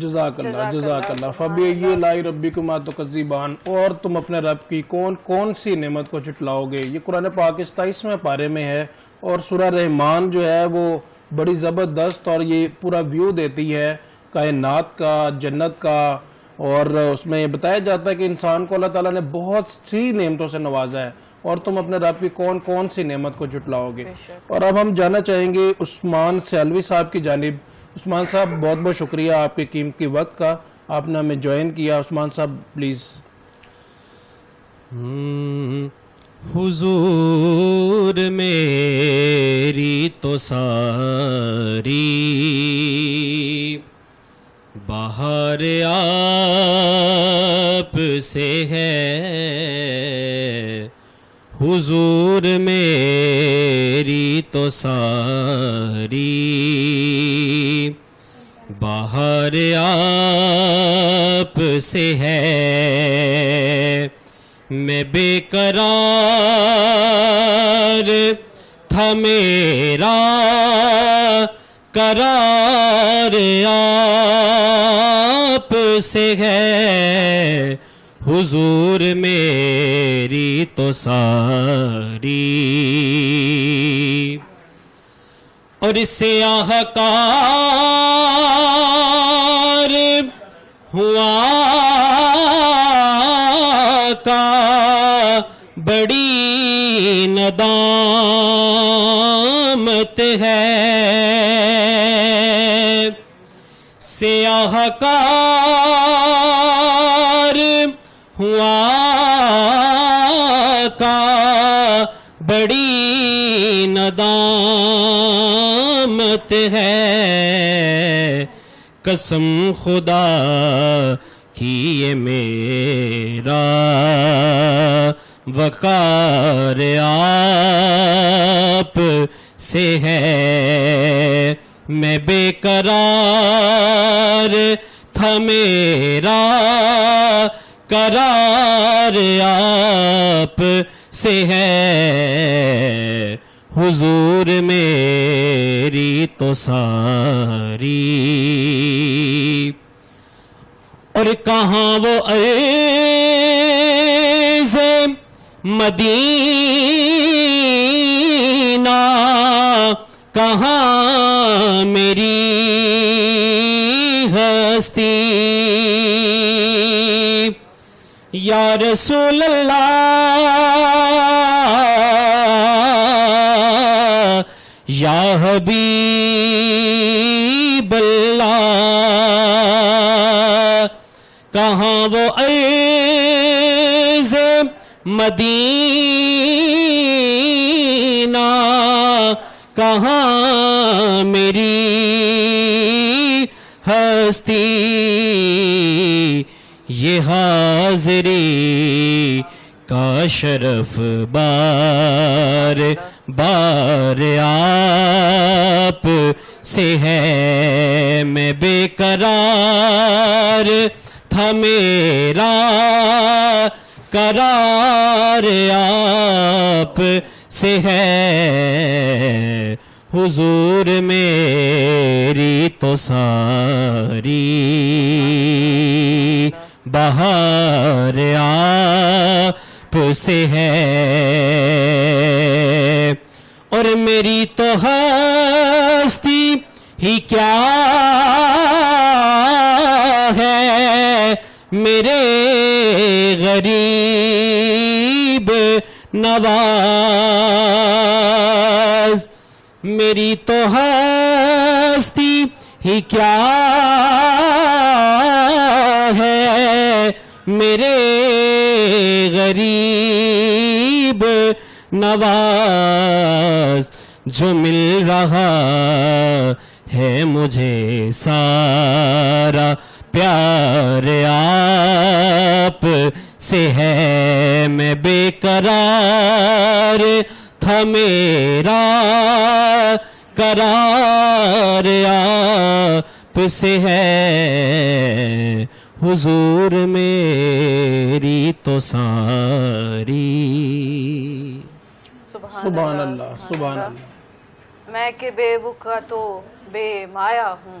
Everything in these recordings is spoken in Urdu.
جزاک اللہ فبی لائی ربکما تکذبان، اور تم اپنے رب کی کون کون سی نعمت کو جھٹلاؤ گے. یہ قرآن پاک 27ویں پارے میں ہے، اور سورہ رحمان جو ہے وہ بڑی زبردست اور یہ پورا ویو دیتی ہے کائنات کا، جنت کا، اور اس میں یہ بتایا جاتا ہے کہ انسان کو اللہ تعالیٰ نے بہت سی نعمتوں سے نوازا ہے، اور تم اپنے رب کی کون کون سی نعمت کو جھٹلاؤ گے. اور اب ہم جانا چاہیں گے عثمان سیالوی صاحب کی جانب. عثمان صاحب بہت بہت شکریہ آپ کے قیمتی وقت کا، آپ نے ہمیں جوائن کیا. عثمان صاحب پلیز. حضور میری تو ساری بہار آپ سے ہے، حضور میری تو ساری بہار آپ سے ہے. میں بے قرار تھا میرا قرار آپ سے ہے، حضور میری تو ساری. اور سیاہ کار ہوا کا بڑی ندامت ہے، سیاہ کار ہوا کا بڑی ندامت ہے. قسم خدا کی یہ میرا وقار آپ سے ہے. میں بے قرار تھا میرا قرار آپ سے ہے، حضور میری تو ساری. اور کہاں وہ عرض مدینہ، کہاں میری ہستی. یا رسول اللہ، یا حبیب اللہ، کہاں وہ عرض مدینہ، کہاں میری ہستی. یہ حاضری کا شرف بار بار آپ سے ہے. میں بے قرار تھا میرا قرار آپ سے ہے، حضور میری تو ساری بہار آپ سے ہے. اور میری تو ہستی ہی کیا ہے، میرے غریب نواز. میری تو ہستی ہی کیا ہے، میرے غریب نواز. جو مل رہا ہے مجھے سارا پیار آپ سے ہے. میں بے قرار تھا میرا قرار آپ سے ہے، حضور میری تو ساری. سبحان اللہ سبحان اللہ. میں کہ بے وقع تو بے مایا ہوں،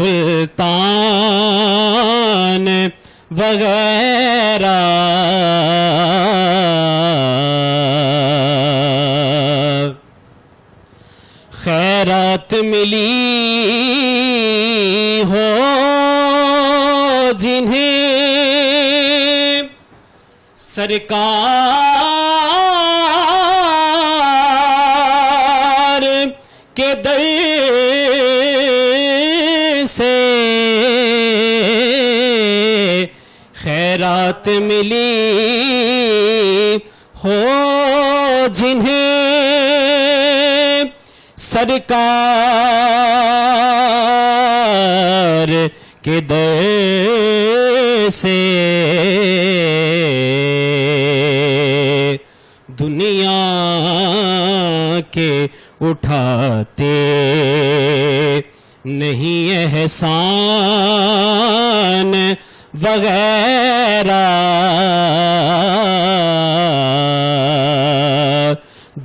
سلطان وغیرہ خیرات ملی ہو جنہیں سرکار کے در سے خیرات ملی ہو جنہیں سرکار کے در سے دنیا کے اٹھاتے نہیں احسان وغیرہ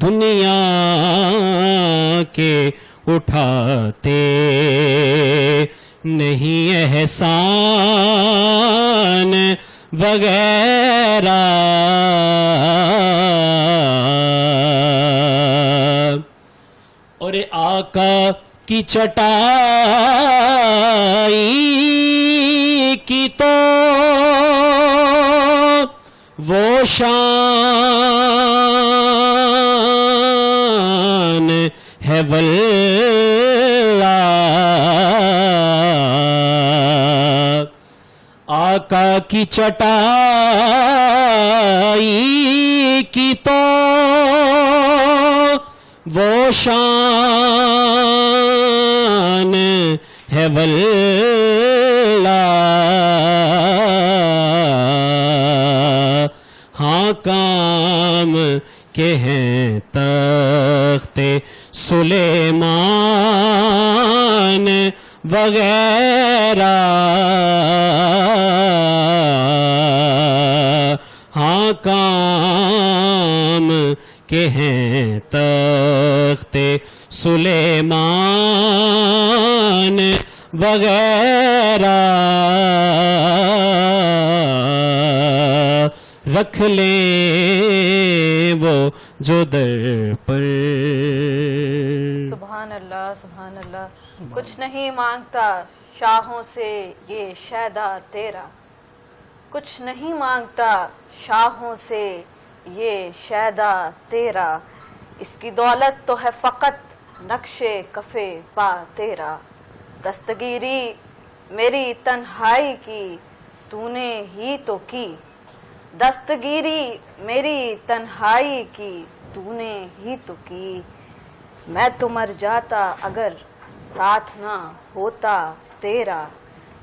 دنیا کے اٹھاتے نہیں احسان وغیرہ اور آقا کی چٹائی کی تو وہ شان ہے واللہ آقا کی چٹائی کی تو وہ شان ہے واللہ ہاں کام کے ہیں تخت سلیمان وغیرہ ہاں کام کے ہیں تخت سلیمان وغیرہ رکھ لیں وہ جو در پر سبحان اللہ سبحان اللہ کچھ نہیں مانگتا شاہوں سے یہ شیدا تیرا کچھ نہیں مانگتا شاہوں سے یہ شیدا تیرا اس کی دولت تو ہے فقط نقش کفے پا تیرا دستگیری میری تنہائی کی تو نے ہی تو کی دستگیری میری تنہائی کی تو نے ہی تو کی میں تو مر جاتا اگر ساتھ نہ ہوتا تیرا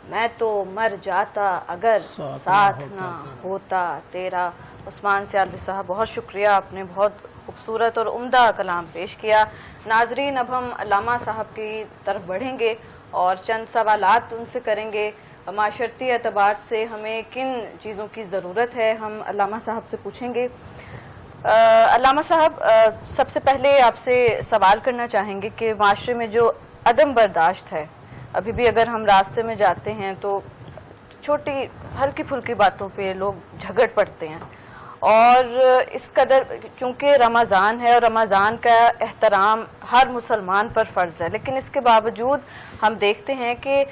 میں تو مر جاتا اگر ساتھ نہ ہوتا تیرا عثمان سیالوی صاحب بہت شکریہ آپ نے بہت خوبصورت اور عمدہ کلام پیش کیا ناظرین اب ہم علامہ صاحب کی طرف بڑھیں گے اور چند سوالات ان سے کریں گے معاشرتی اعتبار سے ہمیں کن چیزوں کی ضرورت ہے ہم علامہ صاحب سے پوچھیں گے علامہ صاحب سب سے پہلے آپ سے سوال کرنا چاہیں گے کہ معاشرے میں جو عدم برداشت ہے ابھی بھی اگر ہم راستے میں جاتے ہیں تو چھوٹی ہلکی پھلکی باتوں پہ لوگ جھگڑ پڑتے ہیں اور اس قدر چونکہ رمضان ہے اور رمضان کا احترام ہر مسلمان پر فرض ہے لیکن اس کے باوجود ہم دیکھتے ہیں کہ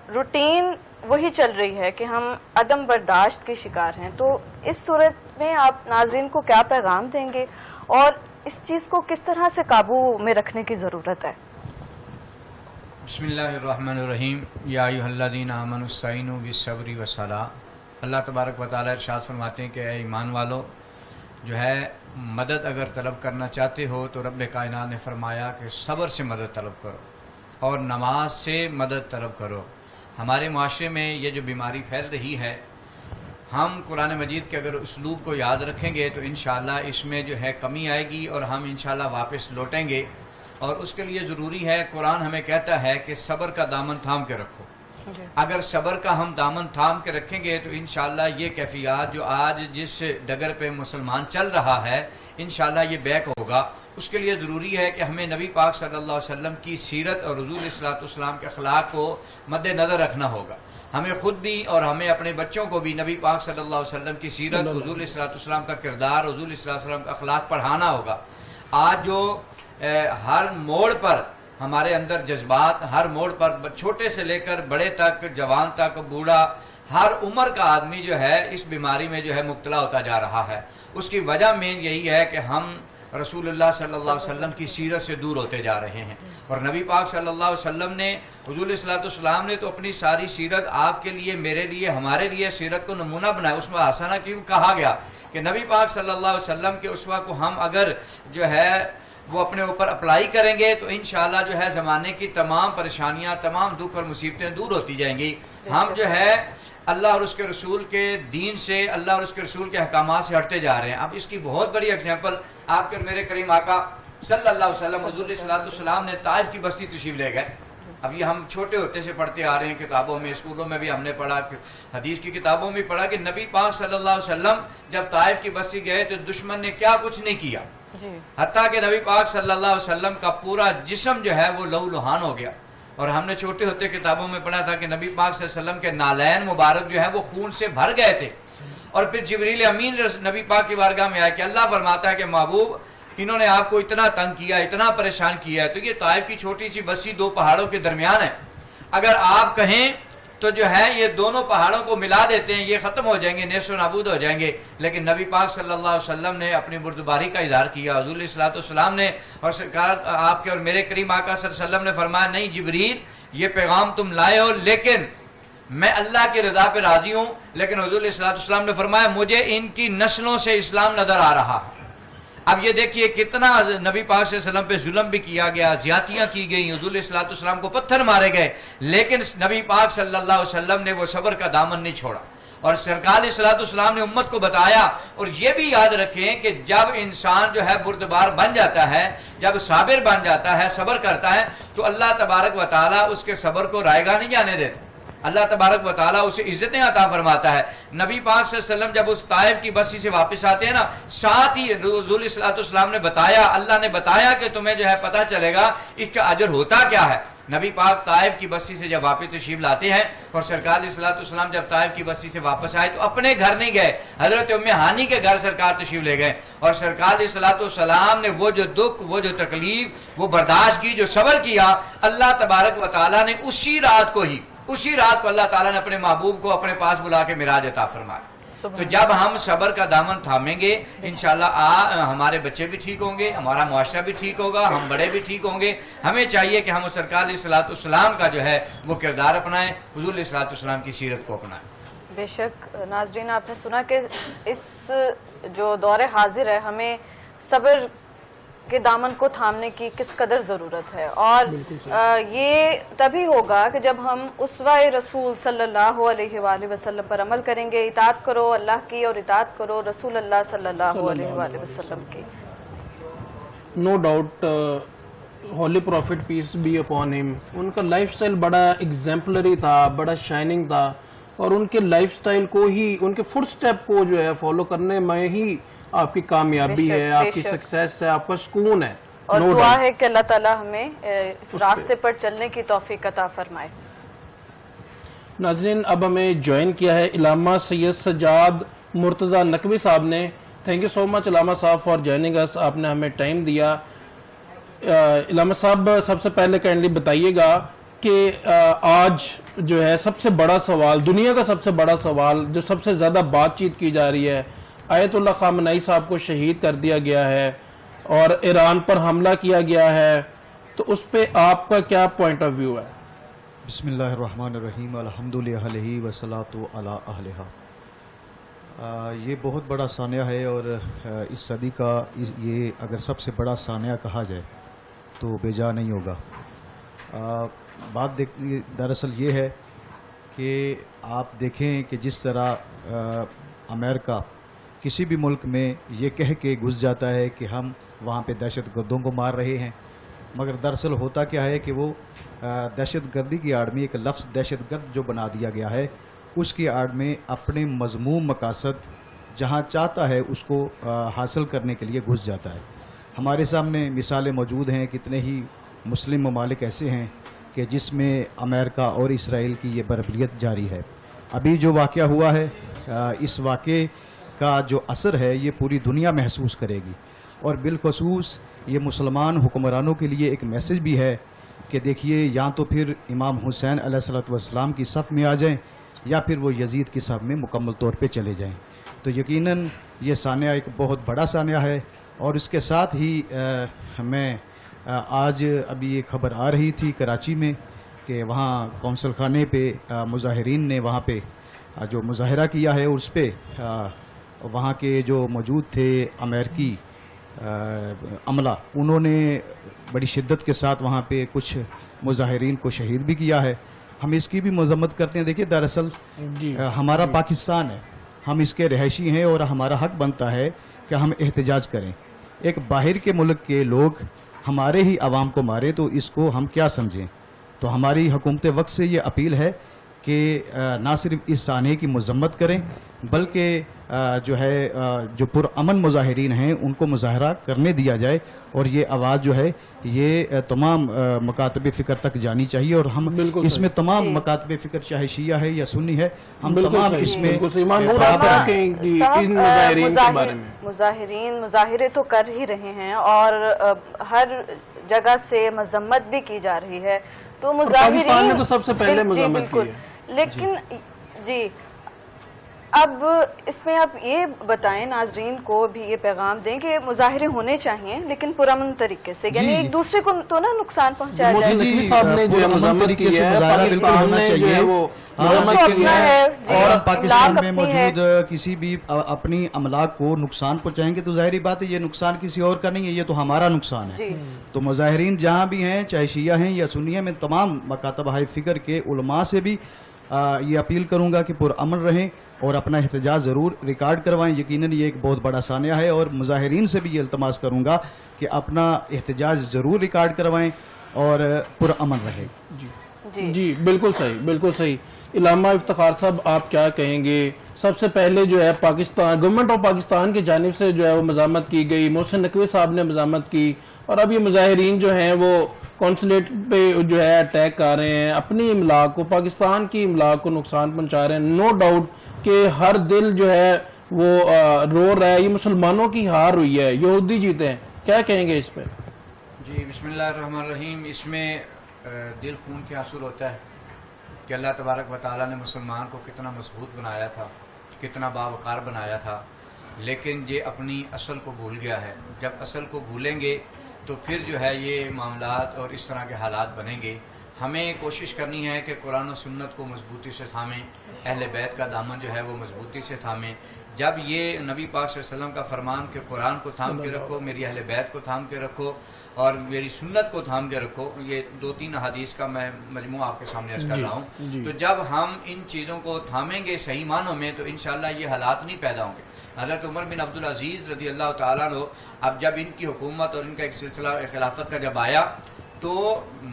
روٹین وہی چل رہی ہے کہ ہم عدم برداشت کے شکار ہیں تو اس صورت میں آپ ناظرین کو کیا پیغام دیں گے اور اس چیز کو کس طرح سے قابو میں رکھنے کی ضرورت ہے بسم اللہ الرحمن الرحیم یا ایھا الذین آمنوا استعینوا بالصبر والصلاۃ اللہ تبارک و تعالیٰ ارشاد فرماتے ہیں کہ اے ایمان والو جو ہے مدد اگر طلب کرنا چاہتے ہو تو رب کائنات نے فرمایا کہ صبر سے مدد طلب کرو اور نماز سے مدد طلب کرو ہمارے معاشرے میں یہ جو بیماری پھیل رہی ہے ہم قرآن مجید کے اگر اسلوب کو یاد رکھیں گے تو انشاءاللہ اس میں جو ہے کمی آئے گی اور ہم انشاءاللہ واپس لوٹیں گے اور اس کے لیے ضروری ہے قرآن ہمیں کہتا ہے کہ صبر کا دامن تھام کے رکھو اگر صبر کا ہم دامن تھام کے رکھیں گے تو انشاءاللہ یہ کیفیات جو آج جس ڈگر پہ مسلمان چل رہا ہے انشاءاللہ یہ بیک ہوگا. اس کے لیے ضروری ہے کہ ہمیں نبی پاک صلی اللہ علیہ وسلم کی سیرت اور حضور صلی اللہ علیہ وسلم کے اخلاق کو مد نظر رکھنا ہوگا. ہمیں خود بھی اور ہمیں اپنے بچوں کو بھی نبی پاک صلی اللہ علیہ وسلم کی سیرت، حضور صلی اللہ علیہ وسلم کا کردار، حضور صلی اللہ علیہ وسلم کا اخلاق پڑھانا ہوگا. آج جو ہر موڑ پر ہمارے اندر جذبات، ہر موڑ پر چھوٹے سے لے کر بڑے تک، جوان تک، بوڑھا، ہر عمر کا آدمی جو ہے اس بیماری میں جو ہے مبتلا ہوتا جا رہا ہے. اس کی وجہ مین یہی ہے کہ ہم رسول اللہ صلی اللہ علیہ وسلم کی سیرت سے دور ہوتے جا رہے ہیں. اور نبی پاک صلی اللہ علیہ وسلم نے، حضور صلی اللہ علیہ وسلم نے تو اپنی ساری سیرت آپ کے لیے، میرے لیے، ہمارے لیے سیرت کو نمونہ بنایا. اس میں حسنہ کیوں کہا گیا کہ نبی پاک صلی اللہ علیہ وسلم کے اسوہ کو ہم اگر جو ہے وہ اپنے اوپر اپلائی کریں گے تو انشاءاللہ جو ہے زمانے کی تمام پریشانیاں، تمام دکھ اور مصیبتیں دور ہوتی جائیں گی. ہم جو ہے اللہ اور اس کے رسول کے دین سے، اللہ اور اس کے رسول کے احکامات سے ہٹتے جا رہے ہیں. اب اس کی بہت بڑی اگزامپل آپ کے میرے کریم آقا صلی اللہ علیہ وسلم، حضور صلی اللہ علیہ وسلم نے طائف کی بستی تشریف لے گئے. اب یہ ہم چھوٹے ہوتے سے پڑھتے آ رہے ہیں، کتابوں میں، اسکولوں میں بھی ہم نے پڑھا، حدیث کی کتابوں میں پڑھا کہ نبی پاک صلی اللہ علیہ وسلم جب طائف کی بستی گئے تو دشمن نے کیا کچھ نہیں کیا، حتیٰ کہ نبی پاک صلی اللہ علیہ وسلم کا پورا جسم جو ہے وہ لہو لہان ہو گیا. اور ہم نے چھوٹے ہوتے کتابوں میں پڑھا تھا کہ نبی پاک صلی اللہ علیہ وسلم کے نالین مبارک جو ہے وہ خون سے بھر گئے تھے. اور پھر جبریل امین نبی پاک کی بارگاہ میں آیا کہ اللہ فرماتا ہے کہ محبوب انہوں نے آپ کو اتنا تنگ کیا، اتنا پریشان کیا ہے. تو یہ طائف کی چھوٹی سی بستی دو پہاڑوں کے درمیان ہے، اگر آپ کہیں تو جو ہے یہ دونوں پہاڑوں کو ملا دیتے ہیں، یہ ختم ہو جائیں گے، نیست و نابود ہو جائیں گے. لیکن نبی پاک صلی اللہ علیہ وسلم نے اپنی بردباری کا اظہار کیا، حضور صلی اللہ علیہ وسلم نے، اور سرکار آپ کے اور میرے کریم آقا صلی اللہ علیہ وسلم نے فرمایا نہیں جبریل یہ پیغام تم لائے ہو لیکن میں اللہ کی رضا پہ راضی ہوں. لیکن حضور صلی اللہ علیہ وسلم نے فرمایا مجھے ان کی نسلوں سے اسلام نظر آ رہا ہے. اب یہ دیکھیے کتنا نبی پاک صلی اللہ علیہ وسلم پہ ظلم بھی کیا گیا، زیادتیاں کی گئیں، حضور صلی اللہ علیہ وسلم کو پتھر مارے گئے، لیکن نبی پاک صلی اللہ علیہ وسلم نے وہ صبر کا دامن نہیں چھوڑا. اور سرکار صلی اللہ علیہ وسلم نے امت کو بتایا. اور یہ بھی یاد رکھیں کہ جب انسان جو ہے بردبار بن جاتا ہے، جب صابر بن جاتا ہے، صبر کرتا ہے، تو اللہ تبارک و تعالیٰ اس کے صبر کو رائگاں نہیں جانے دیتا. اللہ تبارک و تعالیٰ اسے عزتیں عطا فرماتا ہے. نبی پاک صلی اللہ علیہ وسلم جب اس طائف کی بستی سے واپس آتے ہیں نا، ساتھ ہی رسول صلی اللہ علیہ وسلم نے بتایا، اللہ نے بتایا کہ تمہیں جو ہے پتہ چلے گا اس کا اجر ہوتا کیا ہے. نبی پاک طائف کی بستی سے جب واپس تشریف لاتے ہیں، اور سرکار علیہ الصلوۃ والسلام جب طائف کی بستی سے واپس آئے تو اپنے گھر نہیں گئے، حضرت ام ہانی کے گھر سرکار تشریف لے گئے. اور سرکار علیہ الصلوۃ والسلام نے وہ جو دکھ، وہ جو تکلیف، وہ برداشت کی، جو صبر کیا، اللہ تبارک و تعالیٰ نے اسی رات کو اللہ تعالیٰ نے اپنے محبوب کو اپنے پاس بلا کے معراج عطا فرمایا. تو جب ہم صبر کا دامن تھامیں گے انشاءاللہ ہمارے بچے بھی ٹھیک ہوں گے، ہمارا معاشرہ بھی ٹھیک ہوگا، ہم بڑے بھی ٹھیک ہوں گے. ہمیں چاہیے کہ ہم سرکار علیہ الصلوۃ والسلام کا جو ہے وہ کردار اپنائیں، حضور علیہ الصلوۃ والسلام کی سیرت کو اپنائیں. بے شک ناظرین آپ نے سنا کہ اس جو دور حاضر ہے ہمیں صبر کے دامن کو تھامنے کی کس قدر ضرورت ہے. اور یہ تبھی ہوگا کہ جب ہم اسوہ رسول صلی اللہ علیہ وآلہ وسلم پر عمل کریں گے. اطاعت کرو اللہ کی اور اطاعت کرو رسول اللہ صلی اللہ علیہ وآلہ وسلم کی. No doubt holy prophet peace be upon him, ان کا لائف سٹائل بڑا ایگزامپلری تھا، بڑا شائننگ تھا. اور ان کے لائف سٹائل کو ہی، ان کے فٹ سٹیپ کو جو ہے فالو کرنے میں ہی آپ کی کامیابی ہے، آپ کی سکسیس ہے، آپ کا سکون ہے. اور دعا ہے کہ اللہ تعالی ہمیں اس راستے پر چلنے کی توفیق عطا فرمائے. ناظرین اب ہمیں جوائن کیا ہے علامہ سید سجاد مرتضی نقوی صاحب نے. تھینک یو سو مچ علامہ صاحب فار جوائننگ اس، آپ نے ہمیں ٹائم دیا. علامہ صاحب سب سے پہلے کائنڈلی بتائیے گا کہ آج جو ہے سب سے بڑا سوال، دنیا کا سب سے بڑا سوال جو سب سے زیادہ بات چیت کی جا رہی ہے، آیت اللہ خامنئی صاحب کو شہید کر دیا گیا ہے اور ایران پر حملہ کیا گیا ہے، تو اس پہ آپ کا کیا پوائنٹ آف ویو ہے؟ بسم اللہ الرحمن الرحیم، الحمد للہ والصلاۃ علی اہلہا. یہ بہت بڑا سانحہ ہے اور اس صدی کا یہ اگر سب سے بڑا سانحہ کہا جائے تو بے جا نہیں ہوگا. بات دراصل یہ ہے کہ آپ دیکھیں کہ جس طرح امریکہ کسی بھی ملک میں یہ کہہ کے گھس جاتا ہے کہ ہم وہاں پہ دہشت گردوں کو مار رہے ہیں، مگر دراصل ہوتا کیا ہے کہ وہ دہشت گردی کی آڑ میں ایک لفظ دہشت گرد جو بنا دیا گیا ہے اس کی آڑ میں اپنے مذموم مقاصد جہاں چاہتا ہے اس کو حاصل کرنے کے لیے گھس جاتا ہے. ہمارے سامنے مثالیں موجود ہیں, کتنے ہی مسلم ممالک ایسے ہیں کہ جس میں امریکہ اور اسرائیل کی یہ بربریت جاری ہے. ابھی جو واقعہ ہوا ہے اس واقعے کا جو اثر ہے یہ پوری دنیا محسوس کرے گی, اور بالخصوص یہ مسلمان حکمرانوں کے لیے ایک میسج بھی ہے کہ دیکھیے یا تو پھر امام حسین علیہ الصلوۃ والسلام کی صف میں آ جائیں یا پھر وہ یزید کی صف میں مکمل طور پہ چلے جائیں. تو یقیناً یہ سانحہ ایک بہت بڑا سانحہ ہے. اور اس کے ساتھ ہی میں آج ابھی یہ خبر آ رہی تھی کراچی میں کہ وہاں کونسل خانے پہ مظاہرین نے وہاں پہ جو مظاہرہ کیا ہے اس پہ وہاں کے جو موجود تھے امریکی عملہ انہوں نے بڑی شدت کے ساتھ وہاں پہ کچھ مظاہرین کو شہید بھی کیا ہے. ہم اس کی بھی مذمت کرتے ہیں. دیکھیے دراصل ہمارا پاکستان ہے, ہم اس کے رہائشی ہیں اور ہمارا حق بنتا ہے کہ ہم احتجاج کریں. ایک باہر کے ملک کے لوگ ہمارے ہی عوام کو مارے تو اس کو ہم کیا سمجھیں. تو ہماری حکومت وقت سے یہ اپیل ہے کہ نہ صرف اس سانحے کی مذمت کریں بلکہ جو ہے جو پرامن مظاہرین ہیں ان کو مظاہرہ کرنے دیا جائے, اور یہ آواز جو ہے یہ تمام مکاتب فکر تک جانی چاہیے. اور ہم اس میں تمام مکاتب فکر چاہے شیعہ ہے یا سنی ہے ہم تمام اس میں مظاہرین مظاہرے تو کر ہی رہے ہیں اور ہر جگہ سے مذمت بھی کی جا رہی ہے. تو پاکستان نے تو سب سے پہلے مذمت کی ہے. لیکن جی اب اس میں آپ یہ بتائیں ناظرین کو بھی یہ پیغام دیں کہ مظاہرے ہونے چاہیے لیکن پرامن طریقے سے, یعنی ایک دوسرے کو تو نہ نقصان پہنچایا جائے. نقوی صاحب نے جو مذمت کی ہے پاکستان نے جو ہے وہ اور پاکستان میں موجود کسی بھی اپنی املاک کو نقصان پہنچائیں گے تو ظاہری بات ہے یہ نقصان کسی اور کا نہیں ہے, یہ تو ہمارا نقصان ہے. تو مظاہرین جہاں بھی ہیں چاہے شیعہ ہیں یا سنی ہیں, میں تمام مکاتب فکر کے علماء سے بھی یہ اپیل کروں گا کہ پرامن رہیں اور اپنا احتجاج ضرور ریکارڈ کروائیں. یقیناً یہ ایک بہت بڑا سانحہ ہے اور مظاہرین سے بھی یہ التماس کروں گا کہ اپنا احتجاج ضرور ریکارڈ کروائیں اور پرامن رہے. جی بالکل صحیح, بالکل صحیح. علامہ افتخار صاحب آپ کیا کہیں گے؟ سب سے پہلے جو ہے پاکستان گورنمنٹ آف پاکستان کی جانب سے جو ہے وہ مذمت کی گئی, محسن نقوی صاحب نے مذمت کی, اور اب یہ مظاہرین جو ہیں وہ کونسلیٹ پہ جو ہے اٹیک کر رہے ہیں, اپنی املاک کو پاکستان کی املاک کو نقصان پہنچا رہے ہیں. نو ڈاؤٹ کہ ہر دل جو ہے وہ رو رہا ہے, یہ مسلمانوں کی ہار ہوئی ہے, یہودی جیتے ہیں. کیا کہیں گے اس پہ؟ جی بسم اللہ الرحمن الرحیم. اس میں دل خون کے آنسو ہوتا ہے کہ اللہ تبارک و تعالیٰ نے مسلمان کو کتنا مضبوط بنایا تھا, کتنا باوقار بنایا تھا, لیکن یہ اپنی اصل کو بھول گیا ہے. جب اصل کو بھولیں گے تو پھر جو ہے یہ معاملات اور اس طرح کے حالات بنیں گے. ہمیں کوشش کرنی ہے کہ قرآن و سنت کو مضبوطی سے تھامیں, اہل بیت کا دامن جو ہے وہ مضبوطی سے تھامیں. جب یہ نبی پاک صلی اللہ علیہ وسلم کا فرمان کہ قرآن کو تھام کے رکھو, میری اہل بیت کو تھام کے رکھو اور میری سنت کو تھام کے رکھو, یہ 2-3 حدیث کا میں مجموعہ آپ کے سامنے عرض کر رہا ہوں. تو جب ہم ان چیزوں کو تھامیں گے صحیح معنوں میں تو انشاءاللہ یہ حالات نہیں پیدا ہوں گے. حضرت عمر بن عبدالعزیز رضی اللہ تعالیٰ عنہ, اب جب ان کی حکومت اور ان کا ایک سلسلہ خلافت کا جب آیا تو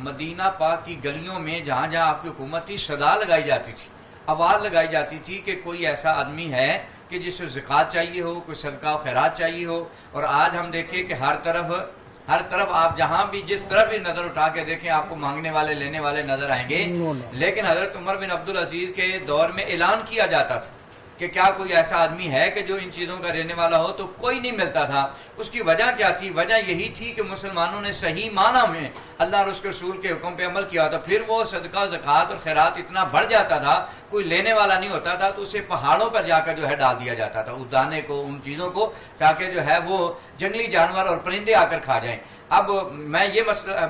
مدینہ پاک کی گلیوں میں جہاں جہاں آپ کی حکومت تھی صدا لگائی جاتی تھی, آواز لگائی جاتی تھی کہ کوئی ایسا آدمی ہے کہ جس سے زکوٰۃ چاہیے ہو, کوئی صدقہ و خیرات چاہیے ہو. اور آج ہم دیکھیں کہ ہر طرف آپ جہاں بھی جس طرف بھی نظر اٹھا کے دیکھیں آپ کو مانگنے والے لینے والے نظر آئیں گے. لیکن حضرت عمر بن عبدالعزیز کے دور میں اعلان کیا جاتا تھا کہ کیا کوئی ایسا آدمی ہے کہ جو ان چیزوں کا رہنے والا ہو, تو کوئی نہیں ملتا تھا. اس کی وجہ کیا تھی؟ وجہ یہی تھی کہ مسلمانوں نے صحیح معنی میں اللہ اور اس کے رسول کے حکم پہ عمل کیا تھا. پھر وہ صدقہ زکوٰۃ اور خیرات اتنا بڑھ جاتا تھا, کوئی لینے والا نہیں ہوتا تھا, تو اسے پہاڑوں پر جا کر جو ہے ڈال دیا جاتا تھا, اس دانے کو, ان چیزوں کو, تاکہ جو ہے وہ جنگلی جانور اور پرندے آ کر کھا جائیں. اب میں یہ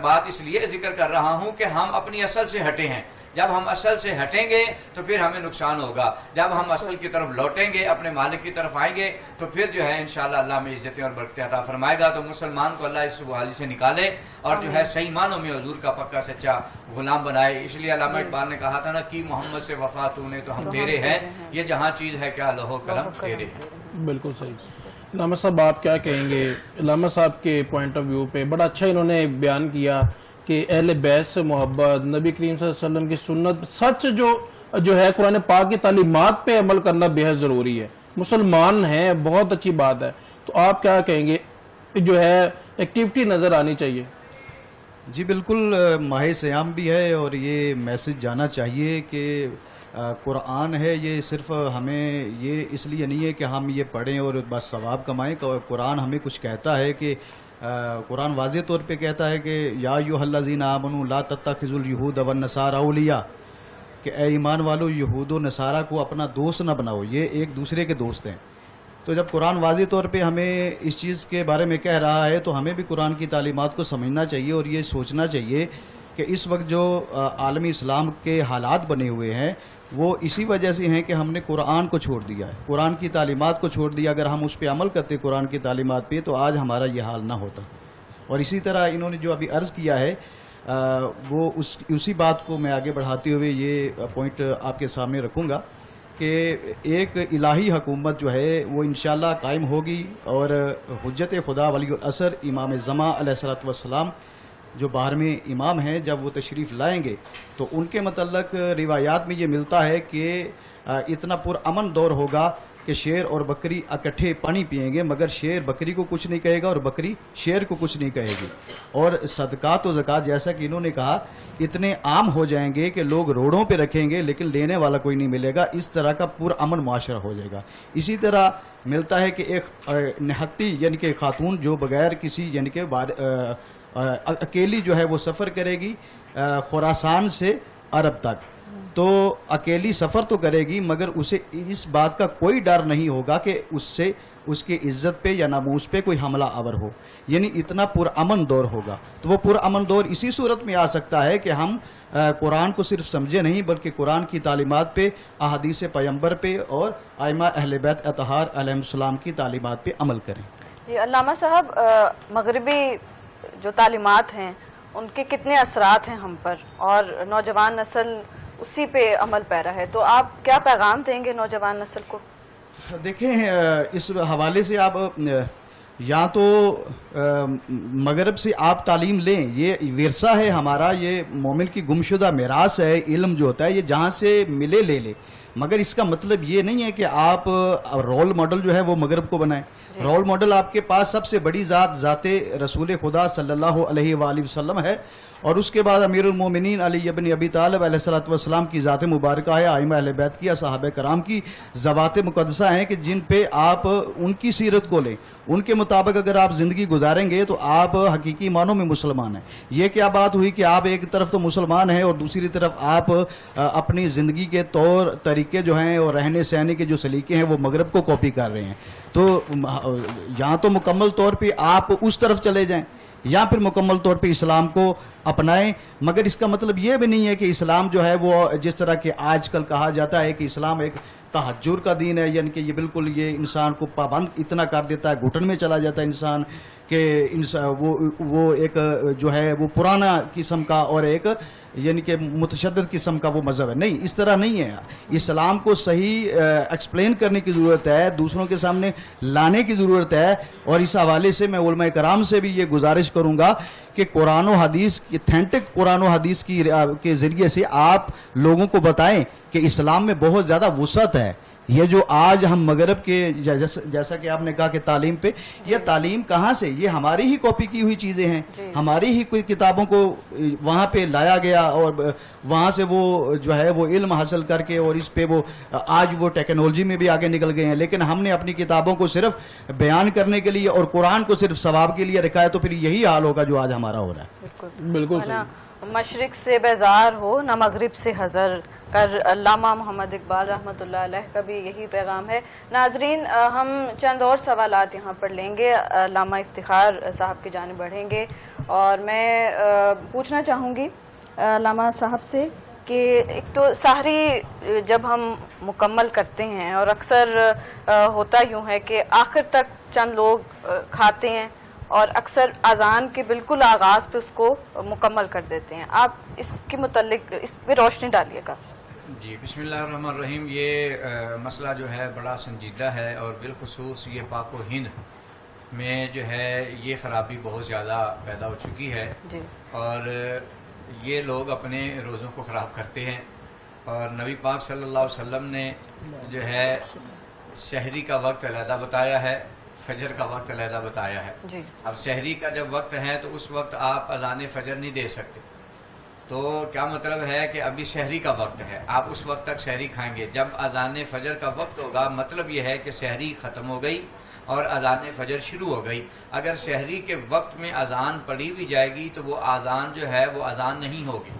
بات اس لیے ذکر کر رہا ہوں کہ ہم اپنی اصل سے ہٹے ہیں. جب ہم اصل سے ہٹیں گے تو پھر ہمیں نقصان ہوگا. جب ہم اصل کی طرف لوٹیں گے, اپنے مالک کی طرف آئیں گے, تو پھر جو ہے انشاءاللہ اللہ میں عزتیں اور برکتیں عطا فرمائے گا. تو مسلمان کو اللہ اس بحالی سے نکالے اور جو ہے صحیح معنوں میں حضور کا پکا سچا غلام بنائے. اس لیے علامہ اقبال نے کہا تھا نا کہ محمد سے وفا تو نے تو ہم تیرے ہیں, یہ جہاں چیز ہے کیا لوح و قلم تیرے. بالکل صحیح. علامہ صاحب آپ کیا کہیں گے؟ علامہ صاحب کے پوائنٹ آف ویو پہ بڑا اچھا انہوں نے بیان کیا کہ اہل بیت سے محبت، نبی کریم صلی اللہ علیہ وسلم کی سنت، سچ جو ہے قرآن پاک کی تعلیمات پہ عمل کرنا بے حد ضروری ہے. مسلمان ہیں، بہت اچھی بات ہے. تو آپ کیا کہیں گے جو ہے ایکٹیویٹی نظر آنی چاہیے؟ جی بالکل، ماہ سیام بھی ہے اور یہ میسج جانا چاہیے کہ قرآن ہے، یہ صرف ہمیں یہ اس لیے نہیں ہے کہ ہم یہ پڑھیں اور بس ثواب کمائیں. قرآن ہمیں کچھ کہتا ہے کہ قرآن واضح طور پہ کہتا ہے کہ یا ایھا الذین آمنوا لا تتخذوا اليہود والنصارى اولیاء، کہ اے ایمان والو یہود و نصارہ کو اپنا دوست نہ بناؤ، یہ ایک دوسرے کے دوست ہیں. تو جب قرآن واضح طور پہ ہمیں اس چیز کے بارے میں کہہ رہا ہے تو ہمیں بھی قرآن کی تعلیمات کو سمجھنا چاہیے اور یہ سوچنا چاہیے کہ اس وقت جو عالمی اسلام کے حالات بنے ہوئے ہیں وہ اسی وجہ سے ہیں کہ ہم نے قرآن کو چھوڑ دیا ہے، قرآن کی تعلیمات کو چھوڑ دیا. اگر ہم اس پہ عمل کرتے قرآن کی تعلیمات پہ تو آج ہمارا یہ حال نہ ہوتا. اور اسی طرح انہوں نے جو ابھی عرض کیا ہے وہ اسی بات کو میں آگے بڑھاتے ہوئے یہ پوائنٹ آپ کے سامنے رکھوں گا کہ ایک الہی حکومت جو ہے وہ انشاءاللہ قائم ہوگی اور حجت خدا ولی العصر امام زمان علیہ الصلوۃ والسلام جو 12ویں امام ہیں، جب وہ تشریف لائیں گے تو ان کے متعلق روایات میں یہ ملتا ہے کہ اتنا پرامن دور ہوگا کہ شیر اور بکری اکٹھے پانی پئیں گے، مگر شیر بکری کو کچھ نہیں کہے گا اور بکری شیر کو کچھ نہیں کہے گی. اور صدقات و زکوٰۃ جیسا کہ انہوں نے کہا اتنے عام ہو جائیں گے کہ لوگ روڈوں پہ رکھیں گے لیکن لینے والا کوئی نہیں ملے گا. اس طرح کا پرامن معاشرہ ہو جائے گا. اسی طرح ملتا ہے کہ ایک نہتی یعنی کہ خاتون جو بغیر کسی یعنی کہ اکیلی جو ہے وہ سفر کرے گی خراسان سے عرب تک، تو اکیلی سفر تو کرے گی مگر اسے اس بات کا کوئی ڈر نہیں ہوگا کہ اس سے اس کی عزت پہ یا ناموس پہ کوئی حملہ آور ہو. یعنی اتنا پرامن دور ہوگا. تو وہ پرامن دور اسی صورت میں آ سکتا ہے کہ ہم قرآن کو صرف سمجھے نہیں بلکہ قرآن کی تعلیمات پہ، احادیث پیغمبر پہ اور ائمہ اہل بیت اطہار علیہم السلام کی تعلیمات پہ عمل کریں. جی علامہ صاحب، مغربی جو تعلیمات ہیں ان کے کتنے اثرات ہیں ہم پر اور نوجوان نسل اسی پہ عمل پیرا ہے، تو آپ کیا پیغام دیں گے نوجوان نسل کو؟ دیکھیں اس حوالے سے آپ یا تو مغرب سے آپ تعلیم لیں، یہ ورثہ ہے ہمارا، یہ مومن کی گمشدہ میراث ہے. علم جو ہوتا ہے یہ جہاں سے ملے لے لے، مگر اس کا مطلب یہ نہیں ہے کہ آپ رول ماڈل جو ہے وہ مغرب کو بنائیں. رول ماڈل آپ کے پاس سب سے بڑی ذات رسول خدا صلی اللہ علیہ وآلہ وسلم ہے، اور اس کے بعد امیر المومنین علی ابن ابی طالب علیہ الصلوۃ والسلام کی ذات مبارکہ ہے، ائمہ اہل بیت کی، صحابہ کرام کی ذوات مقدسہ ہیں کہ جن پہ آپ ان کی سیرت کو لیں. ان کے مطابق اگر آپ زندگی گزاریں گے تو آپ حقیقی معنوں میں مسلمان ہیں. یہ کیا بات ہوئی کہ آپ ایک طرف تو مسلمان ہیں اور دوسری طرف آپ اپنی زندگی کے طور طریقے جو ہیں اور رہنے سہنے کے جو سلیقے ہیں وہ مغرب کو کاپی کر رہے ہیں. تو یہاں تو مکمل طور پہ آپ اس طرف چلے جائیں یا پھر مکمل طور پہ اسلام کو اپنائیں. مگر اس کا مطلب یہ بھی نہیں ہے کہ اسلام جو ہے وہ جس طرح کہ آج کل کہا جاتا ہے کہ اسلام ایک تہجر کا دین ہے، یعنی کہ یہ بالکل یہ انسان کو پابند اتنا کر دیتا ہے، گھٹن میں چلا جاتا ہے انسان کہ وہ ایک جو ہے وہ پرانا قسم کا اور ایک یعنی کہ متشدد قسم کا وہ مذہب ہے. نہیں، اس طرح نہیں ہے. اسلام کو صحیح ایکسپلین کرنے کی ضرورت ہے، دوسروں کے سامنے لانے کی ضرورت ہے. اور اس حوالے سے میں علماء کرام سے بھی یہ گزارش کروں گا کہ قرآن و حدیث ایتھینٹک قرآن و حدیث کے ذریعے سے آپ لوگوں کو بتائیں کہ اسلام میں بہت زیادہ وسعت ہے. یہ جو آج ہم مغرب کے جیسا کہ آپ نے کہا کہ تعلیم پہ، یہ تعلیم کہاں سے؟ یہ ہماری ہی کاپی کی ہوئی چیزیں ہیں، ہماری ہی کوئی کتابوں کو وہاں پہ لایا گیا اور وہاں سے وہ جو ہے وہ علم حاصل کر کے اور اس پہ وہ آج وہ ٹیکنالوجی میں بھی آگے نکل گئے ہیں. لیکن ہم نے اپنی کتابوں کو صرف بیان کرنے کے لیے اور قرآن کو صرف ثواب کے لیے رکھا ہے، تو پھر یہی حال ہوگا جو آج ہمارا ہو رہا ہے. بالکل صحیح. مشرق سے بیزار ہو نہ مغرب سے حذر کر، علامہ محمد اقبال رحمۃ اللہ علیہ کا بھی یہی پیغام ہے. ناظرین، ہم چند اور سوالات یہاں پر لیں گے، علامہ افتخار صاحب کی جانب بڑھیں گے. اور میں پوچھنا چاہوں گی علامہ صاحب سے کہ ایک تو سحری جب ہم مکمل کرتے ہیں اور اکثر ہوتا یوں ہے کہ آخر تک چند لوگ کھاتے ہیں اور اکثر اذان کے بالکل آغاز پہ اس کو مکمل کر دیتے ہیں. آپ اس کے متعلق اس پہ روشنی ڈالیے گا. جی بسم اللہ الرحمن الرحیم. یہ مسئلہ جو ہے بڑا سنجیدہ ہے اور بالخصوص یہ پاک و ہند میں جو ہے یہ خرابی بہت زیادہ پیدا ہو چکی ہے جی اور یہ لوگ اپنے روزوں کو خراب کرتے ہیں. اور نبی پاک صلی اللہ علیہ وسلم نے جو ہے سحری کا وقت علیحدہ بتایا ہے, فجر کا وقت علیحدہ بتایا ہے. جی اب سحری کا جب وقت ہے تو اس وقت آپ اذان فجر نہیں دے سکتے. تو کیا مطلب ہے کہ ابھی سحری کا وقت ہے, آپ اس وقت تک سحری کھائیں گے. جب اذان فجر کا وقت ہوگا مطلب یہ ہے کہ سحری ختم ہو گئی اور اذان فجر شروع ہو گئی. اگر سحری کے وقت میں اذان پڑھی بھی جائے گی تو وہ اذان جو ہے وہ اذان نہیں ہوگی.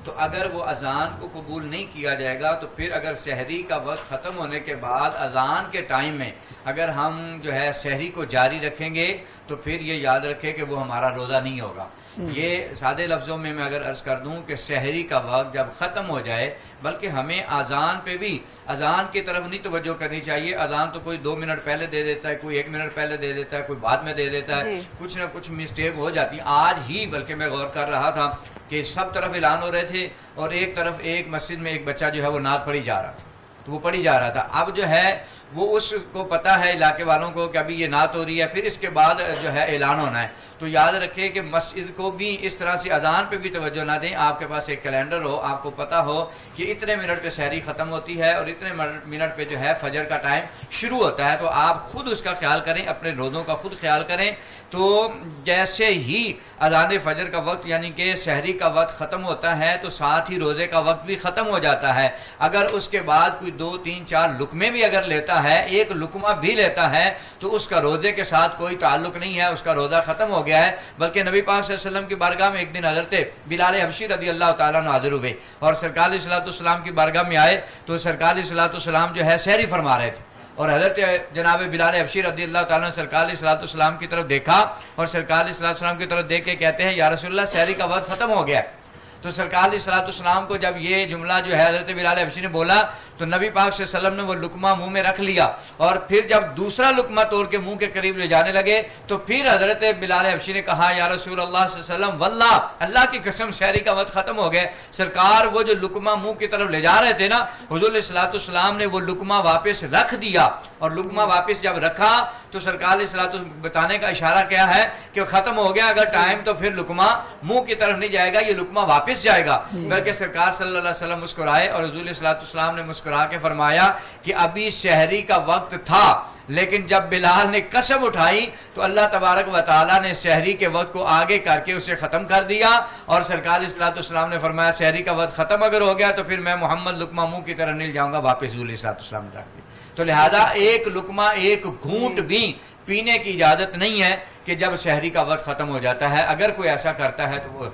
تو اگر وہ اذان کو قبول نہیں کیا جائے گا تو پھر اگر سحری کا وقت ختم ہونے کے بعد اذان کے ٹائم میں اگر ہم جو ہے سحری کو جاری رکھیں گے تو پھر یہ یاد رکھے کہ وہ ہمارا روزہ نہیں ہوگا. یہ سادے لفظوں میں اگر عرض کر دوں کہ سحری کا وقت جب ختم ہو جائے, بلکہ ہمیں اذان پہ بھی اذان کی طرف نہیں توجہ کرنی چاہیے. اذان تو کوئی 2 منٹ پہلے دے دیتا ہے, کوئی 1 منٹ پہلے دے دیتا ہے, کوئی بعد میں دے دیتا ہے, کچھ نہ کچھ مسٹیک ہو جاتی ہے. آج ہی بلکہ میں غور کر رہا تھا کہ سب طرف اعلان ہو رہے تھے اور ایک طرف ایک مسجد میں ایک بچہ جو ہے وہ نعت پڑھی جا رہا تھا, تو وہ پڑھی جا رہا تھا. اب جو ہے وہ اس کو پتا ہے علاقے والوں کو کہ ابھی یہ نعت ہو رہی ہے, پھر اس کے بعد جو ہے اعلان ہونا ہے. تو یاد رکھیں کہ مسجد کو بھی اس طرح سے اذان پہ بھی توجہ نہ دیں. آپ کے پاس ایک کیلنڈر ہو, آپ کو پتا ہو کہ اتنے منٹ پہ سحری ختم ہوتی ہے اور اتنے منٹ پہ جو ہے فجر کا ٹائم شروع ہوتا ہے. تو آپ خود اس کا خیال کریں, اپنے روزوں کا خود خیال کریں. تو جیسے ہی اذان فجر کا وقت یعنی کہ سحری کا وقت ختم ہوتا ہے تو ساتھ ہی روزے کا وقت بھی ختم ہو جاتا ہے. اگر اس کے بعد کوئی 2 3 4 لقمے بھی اگر لیتا ہے, ایک لقمہ بھی لیتا ہے, تو اس کا روزے کے ساتھ کوئی تعلق نہیں ہے, اس کا روزہ ختم ہو گیا ہے. بلکہ نبی پاک صلی اللہ علیہ وسلم کی بارگاہ میں ایک دن حضرت بلال حبشی رضی اللہ تعالیٰ عنہ حاضر ہوئے اور سرکار علیہ الصلوۃ والسلام کی بارگاہ میں آئے تو سرکار علیہ الصلوۃ والسلام جو ہے سحری فرما رہے تھے. اور حضرت جناب بلال حبشی رضی اللہ تعالیٰ نے سرکار علیہ الصلوۃ والسلام کی طرف دیکھا اور سرکار علیہ الصلوۃ والسلام کی طرف دیکھ کے کہتے ہیں یا رسول اللہ سحری کا وقت ختم ہو گیا ہے. تو سرکار علیہ الصلوۃ والسلام کو جب یہ جملہ جو ہے حضرت بلال حبشی نے بولا تو نبی پاک صلی اللہ علیہ وسلم نے وہ لقمہ منہ میں رکھ لیا اور پھر جب دوسرا لقمہ توڑ کے منہ کے قریب لے جانے لگے تو پھر حضرت بلال حبشی نے کہا یا رسول اللہ صلی اللہ علیہ وسلم واللہ, اللہ کی قسم سحری کا وقت ختم ہو گیا. سرکار وہ جو لقمہ منہ کی طرف لے جا رہے تھے نا, حضور علیہ الصلوۃ والسلام نے وہ لقمہ واپس رکھ دیا اور لقمہ واپس جب رکھا تو سرکار علیہ الصلوۃ والسلام بتانے کا اشارہ کیا ہے کہ ختم ہو گیا. اگر ٹائم تو پھر لقمہ منہ کی طرف نہیں جائے گا, یہ لقمہ واپس جائے گا. بلکہ سرکار صلی اللہ علیہ وسلم مسکرائے اور حضور علیہ الصلوۃ والسلام نے مسکرا کے فرمایا کہ ابھی سحری کا وقت تھا, لیکن جب بلال نے قسم اٹھائی تو اللہ تبارک و تعالیٰ نے سحری کے وقت کو آگے کر کے اسے ختم کر دیا. اور سرکار علیہ الصلوۃ والسلام نے فرمایا سحری کا وقت ختم اگر ہو گیا تو پھر میں محمد لقمہ منہ کی طرف نہیں جاؤں گا, واپس حضور علیہ الصلوۃ والسلام نے رکھ دیا. تو لہذا ایک لقمہ ایک گھونٹ بھی پینے کی اجازت نہیں ہے کہ جب سحری کا وقت ختم ہو جاتا ہے. اگر کوئی ایسا کرتا ہے تو وہ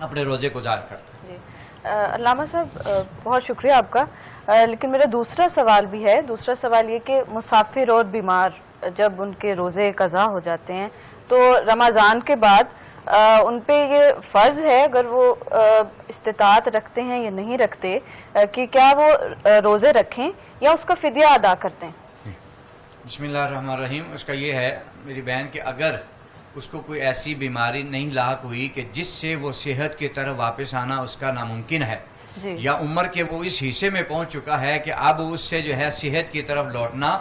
اپنے روزے کو ضائع کرتا ہے. علامہ صاحب بہت شکریہ آپ کا. لیکن میرا دوسرا سوال بھی ہے. دوسرا سوال یہ کہ مسافر اور بیمار جب ان کے روزے قضا ہو جاتے ہیں تو رمضان کے بعد ان پہ یہ فرض ہے اگر وہ استطاعت رکھتے ہیں یا نہیں رکھتے کہ کیا وہ روزے رکھیں یا اس کا فدیہ ادا کرتے ہیں؟ بسم اللہ الرحمن الرحیم. اس کا یہ ہے میری بہن کہ اگر اس کو کوئی ایسی بیماری نہیں لاحق ہوئی کہ جس سے وہ صحت کی طرف واپس آنا اس کا ناممکن ہے, یا عمر کے وہ اس حصے میں پہنچ چکا ہے کہ اب اس سے جو ہے صحت کی طرف لوٹنا